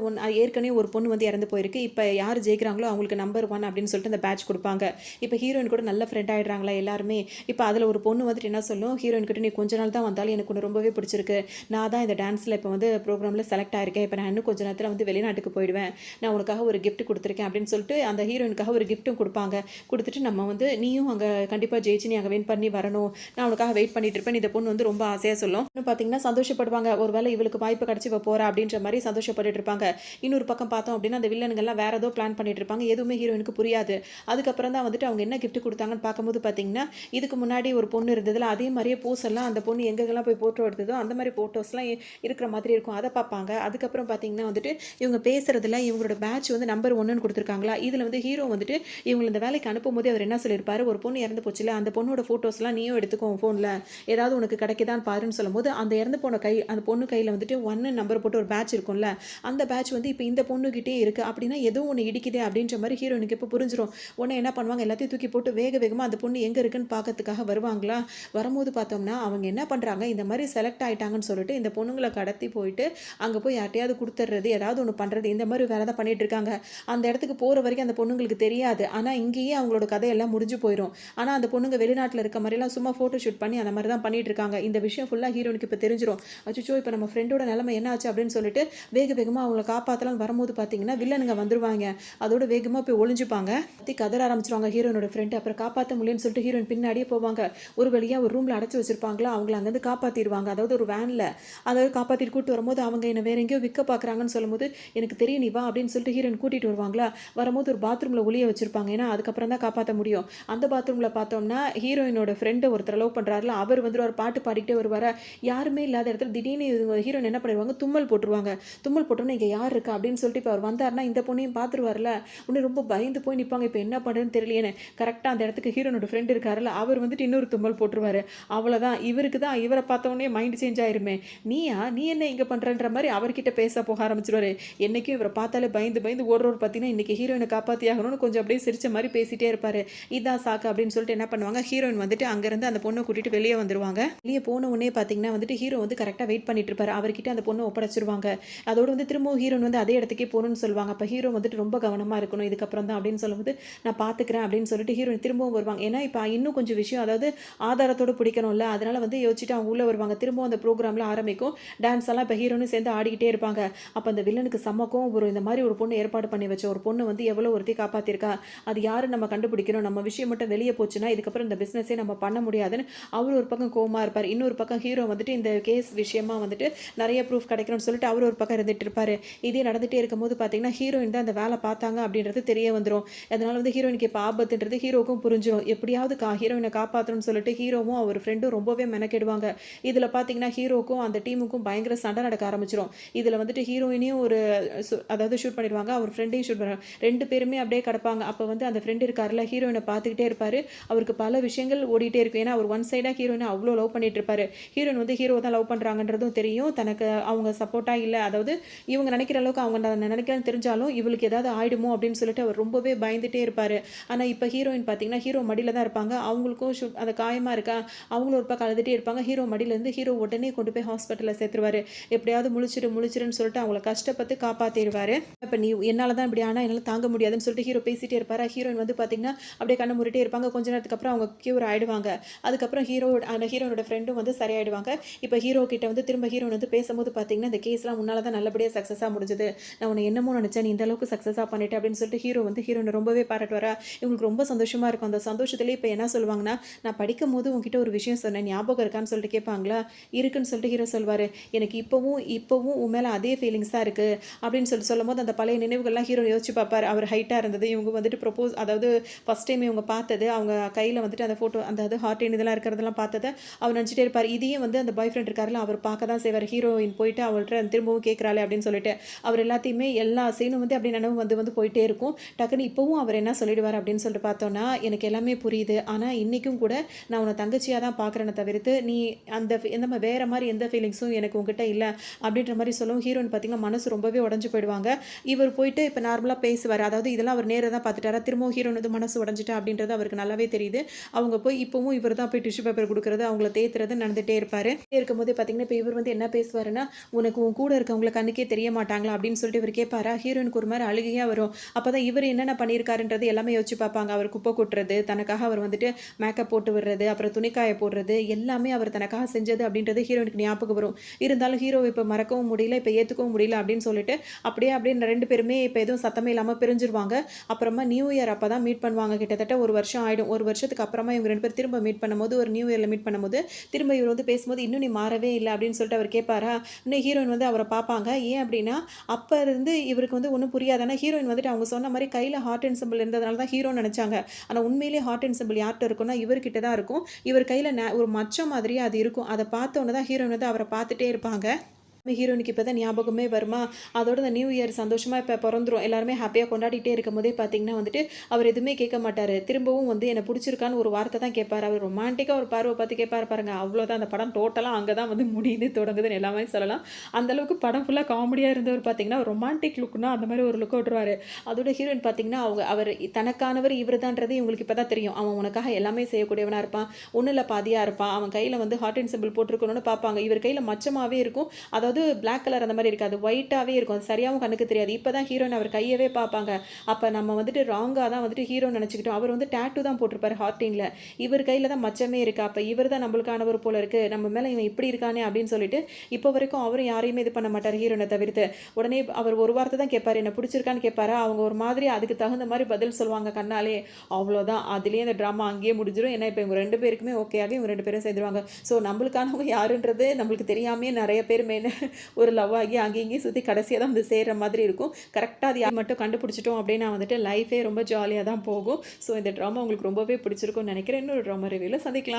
ஏற்கனவே ஒரு பொண்ணு வந்து இறந்து போயிருக்கு. இப்போ யார் ஜெயிக்கிறாங்களோ அவங்களுக்கு நம்பர் 1 அப்படின்னு சொல்லிட்டு அந்த பேட்ச் கொடுப்பாங்க. இப்போ ஹீரோயின் கூட நல்ல ஃப்ரெண்ட் ஆகிடுறாங்களா எல்லாருமே. இப்போ அதில் ஒரு பொண்ணு வந்துட்டு என்ன சொல்லும், ஹீரோயின் கிட்ட நீ கொஞ்ச நாள் தான் வந்தாலும் எனக்கு ஒன்று ரொம்பவே பிடிச்சிருக்கு, நான் தான் இந்த டான்ஸில் இப்போ வந்து ப்ரோக்ராமில் செலக்ட் ஆயிருக்கேன், இப்போ நான் இன்னும் கொஞ்சம் நேரத்தில் வந்து வெளிநாட்டுக்கு போயிடுவேன், நான் உனக்காக ஒரு கிஃப்ட் கொடுத்துருக்கேன் அப்படின்னு சொல்லிட்டு அந்த ஹீரோயினுக்காக ஒரு கிஃப்ட்டும் கொடுப்பாங்க. கொடுத்துட்டு நம்ம வந்து நீயும் அங்கே கண்டிப்பாக ஜெயிச்சு நீ அங்கே வின் பண்ணி வரணும், நான் உனக்காக வெயிட் பண்ணிட்டு இருப்பேன். இந்த பொண்ணு வந்து ரொம்ப ஆசையாக சொல்லும். இன்னும் பார்த்தீங்கன்னா சந்தோஷப்படுவாங்க, ஒரு வேளை இவளுக்கு வாய்ப்பு கிடச்சி போகிறா அப்படின்ற மாதிரி சந்தோஷப்பட்டு இருப்பாங்க. இன்னொரு பக்கம் பார்த்தோம் அப்படின்னா அந்த வில்லனுங்கள்லாம் வேற ஏதோ பிளான் பண்ணிட்டு இருப்பாங்க. எதுவுமே ஹீரோயினுக்கு புரியாது. அதுக்கப்புறம் தான் வந்துட்டு அவங்க என்ன கிஃப்ட் கொடுத்தாங்கன்னு பார்க்கும்போது பார்த்தீங்கன்னா இதுக்கு முன்னாடி ஒரு பொண்ணு இருந்ததுல அதே மாதிரியே போஸ் எல்லாம் அந்த பொண்ணு எங்கெல்லாம் போய் போட்டோ எடுத்ததோ அந்த மாதிரி போட்டோஸ்லாம் இருக்கிற மாதிரி இருக்கும். அதை பார்ப்பாங்க. அதுக்கப்புறம் பார்த்தீங்கன்னா வந்துட்டு இவங்க பேசுறதுல இவங்களோட பேட்ச் வந்து நம்பர் 1ன்னு கொடுத்துருக்காங்களா. இதில் வந்து ஹீரோ வந்துட்டு இவங்களை இந்த வேலைக்கு அனுப்பும் போது அவர் என்ன சொல்லியிருப்பாரு, ஒரு பொண்ணு இறந்து போச்சுல, அந்த பொண்ணோட ஃபோட்டோஸ்லாம் நீயும் எடுத்துக்கோ ஃபோனில், ஏதாவது உனக்கு கிடைக்குதான்னு பாருன்னு சொல்லும்போது அந்த இறந்து போன அந்த பொண்ணு கையில் வந்துட்டு 1 நம்பர் போட்டு ஒரு பேட்ச் இருக்கும்ல, அந்த பேட்ச் வந்து இப்போ இந்த பொண்ணுகிட்டே இருக்குது. அப்படின்னா எதுவும் ஒன்று இடிக்குதே அப்படின்ற மாதிரி ஹீரோனுக்கு இப்போ புரிஞ்சிடும். உடனே என்ன பண்ணுவாங்க, எல்லாத்தையும் தூக்கி போட்டு வேகமாக அந்த பொண்ணு எங்கே இருக்குன்னு பார்க்கறதுக்காக வருவாங்களா. வரும்போது பார்த்தோம்னா அவங்க என்ன பண்ணுறாங்க, இந்த மாதிரி செலக்ட் ஆகிட்டாங்கன்னு சொல்லிட்டு இந்த பொண்ணுங்களை கடத்தி போயிட்டு அங்கே போய் யார்ட்டையாவது கொடுத்துட்றது, ஏதாவது ஒன்று பண்ணுறது, இந்த மாதிரி வேலை தான் பண்ணிட்டு இருக்காங்க. அந்த இடத்துக்கு போகிற வரைக்கும் அந்த பொண்ணுங்களுக்கு தெரியாது. ஆனால் இங்கேயே அவங்களோட கதையெல்லாம் முடிஞ்சு போயிடும். ஆனால் அந்த பொண்ணுங்க வெளிநாட்டில் இருக்க மாதிரிலாம் சும்மா ஃபோட்டோ ஷூட் பண்ணி அந்த மாதிரி தான் பண்ணிட்டு இருக்காங்க. இந்த விஷயம் ஃபுல்லாக ஹீரோனுக்கு இப்போ தெரிஞ்சிடும். அச்சோ இப்போ நம்ம ஃப்ரெண்டோட நிலைமை என்ன ஆச்சு அப்படின்னு சொல்லிட்டு வேகமாக அவங்கள காப்பாற்றலாம் வரும்போது பார்த்தீங்கன்னா வில்லனுங்க வந்துருவாங்க. அதோட வேகமாக போய் ஒளிஞ்சுப்பாங்க. பற்றி கதற ஆரம்பிச்சிருவாங்க ஹீரோனோட ஃப்ரெண்டு. அப்புறம் காப்பாற்ற முடியும்னு சொல்லிட்டு ஹீரோயின் பின்னாடியே போவாங்க. ஒரு வழியாக ஒரு ரூமில் அடைச்சி வச்சிருப்பாங்களா, அவங்கள அங்கேருந்து காப்பாற்றிடுவாங்க. அதாவது ஒரு வேனில் அதாவது காப்பாற்றிட்டு கூட்டு வரும்போது அவங்க என்ன வேற எங்கேயோ விற்க பார்க்குறாங்கன்னு சொல்லும்போது எனக்கு தெரியும் நீ வா அப்படின்னு சொல்லிட்டு ஹீரோயின் கூட்டிகிட்டு வருவாங்களா. வரும்போது ஒரு பாத்ரூமில் ஒளிய வச்சிருப்பாங்க. ஏன்னா அதுக்கப்புறம் தான் காப்பாற்ற முடியும். அந்த பாத்ரூமில் பார்த்தோம்னா ஹீரோயினோட ஃப்ரெண்டு ஒருத்தர் லவ் பண்ணுறாருல, அவர் வந்து ஒரு பாட்டு பாடிக்கிட்டே வருவார். யாருமே இல்லாத இடத்துல திடீர்னு ஹீரோயின் என்ன பண்ணிடுவாங்க, தும்மல் போட்டுருவாங்க. தும்மல் போட்டோன்னா இங்கே யார் இருக்கா அப்படின்னு சொல்லிட்டு இப்போ அவர் வந்தார்னா இந்த பொண்ணையும் பார்த்துருவார்ல. உடனே ரொம்ப பயந்து போய் நிற்பாங்க. இப்போ என்ன பண்ணுறதுன்னு தெரியலையேன்னு கரெக்டாக அந்த இடத்துக்கு ஹீரோனோட ஃப்ரெண்டு இருக்காருல்ல, அவர் வந்துட்டு இன்னொரு தும்மல் போட்டுருவாரு. அவ்வளோதான், இவருக்கு தான் இவரை பார்த்தோன்னே மைண்ட் சேஞ்ச் ஆயிருமே. நீ என்ன இங்கே பண்ணுறன்ற மாதிரி அவர்கிட்ட பேச போக ஆரம்பிச்சிருவாரு. என்னைக்கும் இவரை பார்த்தாலே பயந்து பயந்து ஓடுறவர் பார்த்தீங்கன்னா இன்னைக்கு ஹீரோயினை காப்பாற்றி ஆகணும்னு கொஞ்சம் அப்படியே சிரிச்ச மாதிரி பேசிட்டே இருப்பாரு. இதான் சாக்கு அப்படின்னு சொல்லிட்டு என்ன பண்ணுவாங்க, ஹீரோயின் வந்துட்டு அங்கேருந்து அந்த பொண்ணை கூட்டிட்டு வெளியே வந்துருவாங்க. வெளியே போன உடனே பார்த்தீங்கன்னா வந்துட்டு ஹீரோ வந்து கரெக்டாக வெயிட் பண்ணிட்டு இருப்பாரு. அவர்கிட்ட அந்த பொண்ணை ஒப்படைச்சிருவாங்க. அதோட வந்து திரும்பவும் ஹீரோயின் வந்து அதே இடத்துக்கே போகணும்னு சொல்லுவாங்க. அப்போ ஹீரோ வந்துட்டு ரொம்ப கவனமாக இருக்கணும் இதுக்கப்புறம் தான் அப்படின்னு சொல்லும்போது நான் பார்த்துக்கிறேன் அப்படின்னு சொல்லிட்டு ஹீரோயின் திரும்பவும் வருவாங்க. ஏன்னா இப்போ இன்னும் கொஞ்சம் விஷயம் அதாவது ஆதாரத்தோடு பிடிக்கணும்ல, அதனால வந்து யோசிச்சுட்டு அவங்க உள்ள வருவாங்க. திரும்பவும் அந்த ப்ரோக்ராமில் ஆரம்பிக்கும். டான்ஸ் எல்லாம் இப்போ ஹீரோனும் சேர்ந்து ஆடிக்கிட்டே இருப்பாங்க. அப்போ அந்த வில்லனுக்கு சம்மக்கும் இந்த மாதிரி ஒரு பொண்ணு ஏற்பாடு பண்ணி வச்ச ஒரு பொண்ணு வந்து எவ்வளோ ஒருத்தி காப்பாற்றிருக்கா, அது யாரு நம்ம கண்டுபிடிக்கணும், நம்ம விஷயம் மட்டும் வெளியே போச்சுன்னா இதுக்கப்புறம் இந்த பிஸ்னஸே நம்ம பண்ண முடியாதுன்னு அவர் ஒரு பக்கம் கோவமாக இருப்பார். இன்னொரு பக்கம் ஹீரோ வந்துட்டு இந்த கேஸ் விஷயமா வந்துட்டு நிறைய ப்ரூஃப் கிடைக்கணும்னு சொல்லிட்டு அவர் ஒரு பக்கம் இருந்துட்டு இருப்பாரு. இதே நடந்துகிட்டே இருக்கும்போது பார்த்தீங்கன்னா ஹீரோயின் தான் அந்த வேலை பார்த்தாங்க அப்படின்றது தெரிய வந்துடும். அதனால வந்து ஹீரோயினுக்கு இப்போ ஆபத்துன்றது ஹீரோக்கும் புரிஞ்சிடும். எப்படியாவது ஹீரோயினை காப்பாற்றணும்னு சொல்லிட்டு ஹீரோவும் அவர் ஃப்ரெண்டும் ரொம்பவே மெனக்கெடுவாங்க. இதில் பார்த்தீங்கன்னா ஹீரோக்கும் அந்த டீமுக்கும் பயங்கர சண்டை நடக்க ஆரம்பிச்சிடும். இதில் வந்துட்டு ஹீரோயினையும் அதாவது ஷூட் பண்ணிடுவாங்க, அவர் ஃப்ரெண்டையும் ஷூட் பண்ணுவாங்க. ரெண்டு பேருமே அப்படியே கிடப்பாங்க. அப்போ வந்து அந்த ஃப்ரெண்ட் இருக்காருல, ஹீரோயினை பார்த்துக்கிட்டே இருப்பார். அவருக்கு பல விஷயங்கள் ஓடிட்டே இருக்கும். ஏன்னா அவர் ஒன் சைடாக ஹீரோயினை அவ்வளோ லவ் பண்ணிட்டு இருப்பாரு. ஹீரோயின் வந்து ஹீரோ தான் லவ் பண்ணுறாங்கன்றதும் தெரியும். தனக்கு அவங்க சப்போர்ட்டாக இல்லை, அதாவது இவங்க நினைக்கிற அளவுக்கு அவங்க நினைக்கிறேன்னு தெரிஞ்சாலும் இவளுக்கு ஏதாவது ஆயிடுமோ அப்படின்னு சொல்லிட்டு அவர் ரொம்பவே பயந்துட்டே இருப்பார். ஆனால் இப்போ ஹீரோயின் பார்த்தீங்கன்னா ஹீரோ மடியில் தான் இருப்பாங்க. அவங்களுக்கும் அந்த காயமாக இருக்கா, அவங்களும் ஒரு பக்கம் அழுதுகிட்டே இருப்பாங்க. ஹீரோ மடியிலேருந்து ஹீரோ உடனே கொண்டு போய் ஹாஸ்பிட்டலில் சேர்த்துருவாரு. எப்படியாவது முழிச்சிருன்னு சொல்லிட்டு அவங்கள கஷ்டப்பட்டு காப்பாற்றிடுவார். இப்போ நீ என்னால் தான் இப்படி ஆனால் என்னால் தாங்க முடியாதுன்னு சொல்லிட்டு ஹீரோ பேசிகிட்டே இருப்பார். ஹீரோயின் வந்து பார்த்தீங்கன்னா அப்படியே கண்ணை முறிட்டே இருப்பாங்க. கொஞ்ச நேரத்துக்கு அப்புறம் அவங்க க்யூர் ஆகிடுவாங்க. அதுக்கப்புறம் ஹீரோனோட ஃப்ரெண்டும் வந்து சரியாயிடுவாங்க. இப்போ ஹீரோ கிட்ட வந்து திரும்ப ஹீரோன் வந்து பேசும்போது பார்த்தீங்கன்னா இந்த கேஸ்லாம் முன்னால் தான் நல்லபடியாக சக்ஸஸாக முடிஞ்சது, நான் உன்னை என்னமோ நினச்சேன், நீ இந்த அளவுக்கு சக்ஸஸாக பண்ணிட்டு அப்படின்னு சொல்லிட்டு ஹீரோ வந்து ஹீரோனை ரொம்பவே பாராட்டுவாரா. இவங்களுக்கு ரொம்ப சந்தோஷமாக இருக்கும். அந்த சந்தோஷத்துலேயே இப்போ என்ன சொல்லுவாங்கன்னா, நான் படிக்கும் போது உங்ககிட்ட ஒரு விஷயம் சொன்னேன், ஞாபகம் இருக்கான்னு சொல்லிட்டு கேட்பாங்களா. இருக்குன்னு சொல்லிட்டு ஹீரோ சொல்வார். எனக்கு இப்போவும் உன் மேலே அதே ஃபீலிங்ஸ் தான் இருக்குது அப்படின்னு சொல்லும் போது அந்த பழைய நினைவுகள்லாம் ஹீரோ யோசிச்சு பார்ப்பார். அவர் ஹைட்டாக இருந்தது, இவங்க வந்துட்டு அதாவது ஃபஸ்ட் டைம் இவங்க பார்த்தது, அவங்க கையில் வந்துட்டு அந்த ஃபோட்டோ அந்த ஹார்ட் இதெல்லாம் இருக்கிறதெல்லாம் பார்த்ததை அவர் நினச்சிட்டே இருப்பார். இதையும் வந்து அந்த பாய் ஃப்ரெண்ட் இருக்காருல, அவர் பார்க்க தான் செய்வார். ஹீரோயின் போயிட்டு அவர்கிட்ட திரும்பவும் கேட்குறாளே அப்படின்னு சொல்லிட்டு அவர் எல்லாத்தையுமே எல்லா சீனும் வந்து அப்படி நினைவு வந்து போயிட்டே இருக்கும். டக்குன்னு இப்போவும் அவர் என்ன சொல்லிடுவார் அப்படின்னு சொல்லிட்டு பார்த்தோன்னா, எனக்கு எல்லாமே புரியுது, ஆனால் இன்றைக்கும் கூட நான் உன்னை தங்கச்சியாக தான் பார்க்குறேன்னு தவிர்த்து நீ அந்த வேறு மாதிரி எந்த ஃபீலிங்ஸும் எனக்கு உங்ககிட்ட இல்லை அப்படின்ற மாதிரி சொல்லும். ஹீரோயின் பார்த்தீங்கன்னா மனசு ரொம்பவே உடஞ்சு போயிடுவாங்க. இவர் போயிட்டு இப்போ நார்மலாக பேசுவார். அதாவது இதெல்லாம் அவர் நேராக தான் பார்த்துட்டாரா, திரும்பவும் ஹீரோயின் வந்து மனசு உடஞ்சிட்டா அப்படின்றது அவருக்கு நல்லாவே தெரியுது. அவங்க போய் இப்போவும் இவர் தான் போய் டிஷ்யூ பேப்பர் கொடுக்குறது, அவங்கள தேத்துறது நடந்துகிட்டே இருப்பார். இருக்கும்போதே பார்த்தீங்கன்னா இப்போ இவர் வந்து என்ன பேசுவாருன்னா, உனக்கு உன் கூட இருக்கவங்களை கண்ணுக்கே தெரிய மாட்டாங்களா அப்படின்னு சொல்லிட்டு இவர் கேட்பாரா. ஹீரோயினுக்கு ஒரு மாதிரி அழுகையாக வரும். அப்போ தான் இவர் என்னென்ன பண்ணியிருக்காருன்றது எல்லாமே யோசிச்சு பார்ப்பாங்க. அவர் குப்பை கொட்டுறது, தனக்காக அவர் வந்துட்டு மேக்கப் போட்டு விடுறது, அப்புறம் துணிக்காய போடுறது, எல்லாமே அவர் தனக்காக செஞ்சது அப்படின்றது ஹீரோயினுக்கு ஞாபகம் வரும். இருந்தாலும் ஹீரோ இப்போ மறக்கவும் முடியல, இப்போ ஏற்றுக்கவும் முடியல அப்படின்னு சொல்லிட்டு அப்படியே ரெண்டு பேருமே இப்போ எதுவும் சத்தமே இல்லாமல் பிரிஞ்சிருவாங்க. அப்புறமா நியூ இயர் அப்போ தான் மீட் பண்ணுவாங்க. கிட்டத்தட்ட ஒரு வருஷம் ஆகிடும். ஒரு வருஷத்துக்கு அப்புறமா இவங்க ரெண்டு பேர் திரும்ப மீட் பண்ணும்போது, ஒரு நியூ இயரில் மீட் பண்ணும்போது திரும்ப இவர் வந்து பேசும்போது இன்னும் நீ மாறவே இல்லை அப்படின்னு சொல்லிட்டு அவர் கேட்பாரா. இன்னும் ஹீரோயின் வந்து அவரை பார்ப்பாங்க. ஏன் அப்படின்னா அப்போ இருந்து இவருக்கு வந்து ஒன்றும் புரியாதானா, ஹீரோயின் வந்துட்டு அவங்க சொன்ன மாதிரி கையில் ஹார்ட் அண்ட் சிம்பிள் இருந்ததுனால தான் ஹீரோன்னு நினச்சாங்க. ஆனால் உண்மையிலேயே ஹார்ட் அண்ட் சிம்பிள் யார்கிட்ட இருக்குன்னா இவர்கிட்ட தான் இருக்கும். இவர் கையில் ஒரு மச்சம் மாதிரியே அது இருக்கும். அதை பார்த்தோன்னே தான் ஹீரோயின் வந்து அவரை பார்த்துட்டே இருப்பாங்க. ஹீரோயினுக்கு இப்போ தான் ஞாபகமே வருமா, அதோட இந்த நியூ இயர் சந்தோஷமாக இப்போ பிறந்துரும். எல்லாருமே ஹாப்பியாக கொண்டாடிட்டே இருக்கும்போதே பார்த்தீங்கன்னா வந்துட்டு, அவர் எதுவுமே கேட்க மாட்டாரு. திரும்பவும் வந்து என்ன பிடிச்சிருக்கான்னு ஒரு வார்த்தை தான் கேட்பாரு. அவர் ரொமான்டிக்கா ஒரு பார்வை பார்த்து கேட்பாரு பாருங்க. அவ்வளோதான் அந்த படம் டோட்டலா அங்க தான் வந்து முடியுது, தொடங்குதுன்னு எல்லாமே சொல்லலாம். அந்த அளவுக்கு படம் ஃபுல்லா காமெடியா இருந்தவர் பார்த்தீங்கன்னா, ரொமான்டிக் லுக்னா அந்த மாரி ஒரு லுக் விட்டுருவாரு. அதோட ஹீரோயின் பார்த்தீங்கன்னா, அவர் தனக்கானவர் இவருதான்றது இவங்களுக்கு இப்ப தான் தெரியும். அவன் உனக்காக எல்லாமே செய்யக்கூடியவனா இருப்பான். ஒண்ணுல பாதியா இருப்பான். அவன் கையில வந்து ஹார்ட் அண்ட் சிம்பிள் போட்டிருக்கணும்னு பார்ப்பாங்க. இவர் கையில மச்சமாவே இருக்கும். அதாவது பிளாக் கலர் அந்த மாரி இருக்காது. ஒயிட்டாவே இருக்கும். அது சரியாவும் கண்ணுக்கு தெரியாது. இப்ப தான் ஹீரோயின் அவர் கையவே பார்ப்பாங்க. அப்ப நம்ம வந்துட்டு ராங்கா தான் வந்துட்டு ஹீரோ நெனச்சுக்கிட்டோம். அவர் வந்து டாட்டூ தான் போட்டிருப்பாரு ஹார்டின்ல. இவர் கையில தான் மச்சமே இருக்கு. அப்ப இவர் தான் நம்மளுக்கானவர் போல இருக்கு. நம்ம மேல இவன் இப்படி இருக்கானே அப்படின்னு சொல்லிட்டு, இப்போ வரைக்கும் அவரும் யாரையுமே இது பண்ண மாட்டாரு ஹீரோயின தவிர்த்து. உடனே அவர் ஒரு வார்த்தை தான் கேட்பாரு. என்ன பிடிச்சிருக்கான்னு கேட்பாரா, அவங்க ஒரு மாதிரி அதுக்கு தகுந்த மாரி பதில் சொல்லுவாங்க கண்ணாலே. அவ்வளோதான். அதிலேயே அந்த ட்ராமா அங்கேயே முடிஞ்சிரும். ஏன்னா, இப்ப இவங்க 2 பேருக்குமே ஓகே ஆகி இவங்க 2 பேரும் சேர்ந்துருவாங்க. ஸோ நம்மளுக்கானவங்க யாருன்றது நம்மளுக்கு தெரியாமயே நெறைய பேர் மேல ஒரு லவ் ஆகி அங்கேயும் இங்கேயும் சுத்தி கடைசியா தான் வந்து சேர்ற மாதிரி இருக்கும். கரெக்ட்டா அது யார் மட்டும் கண்டுபிடிச்சிட்டோம் அப்படின்னா வந்துட்டு லைஃபே ரொம்ப ஜாலியா தான் போகும். ஸோ இந்த ட்ராமா உங்களுக்கு ரொம்பவே பிடிச்சிருக்கும்னு நெனைக்கிறேன். இன்னொரு ட்ராமா ரிவ்யூல சந்திக்கலாம்.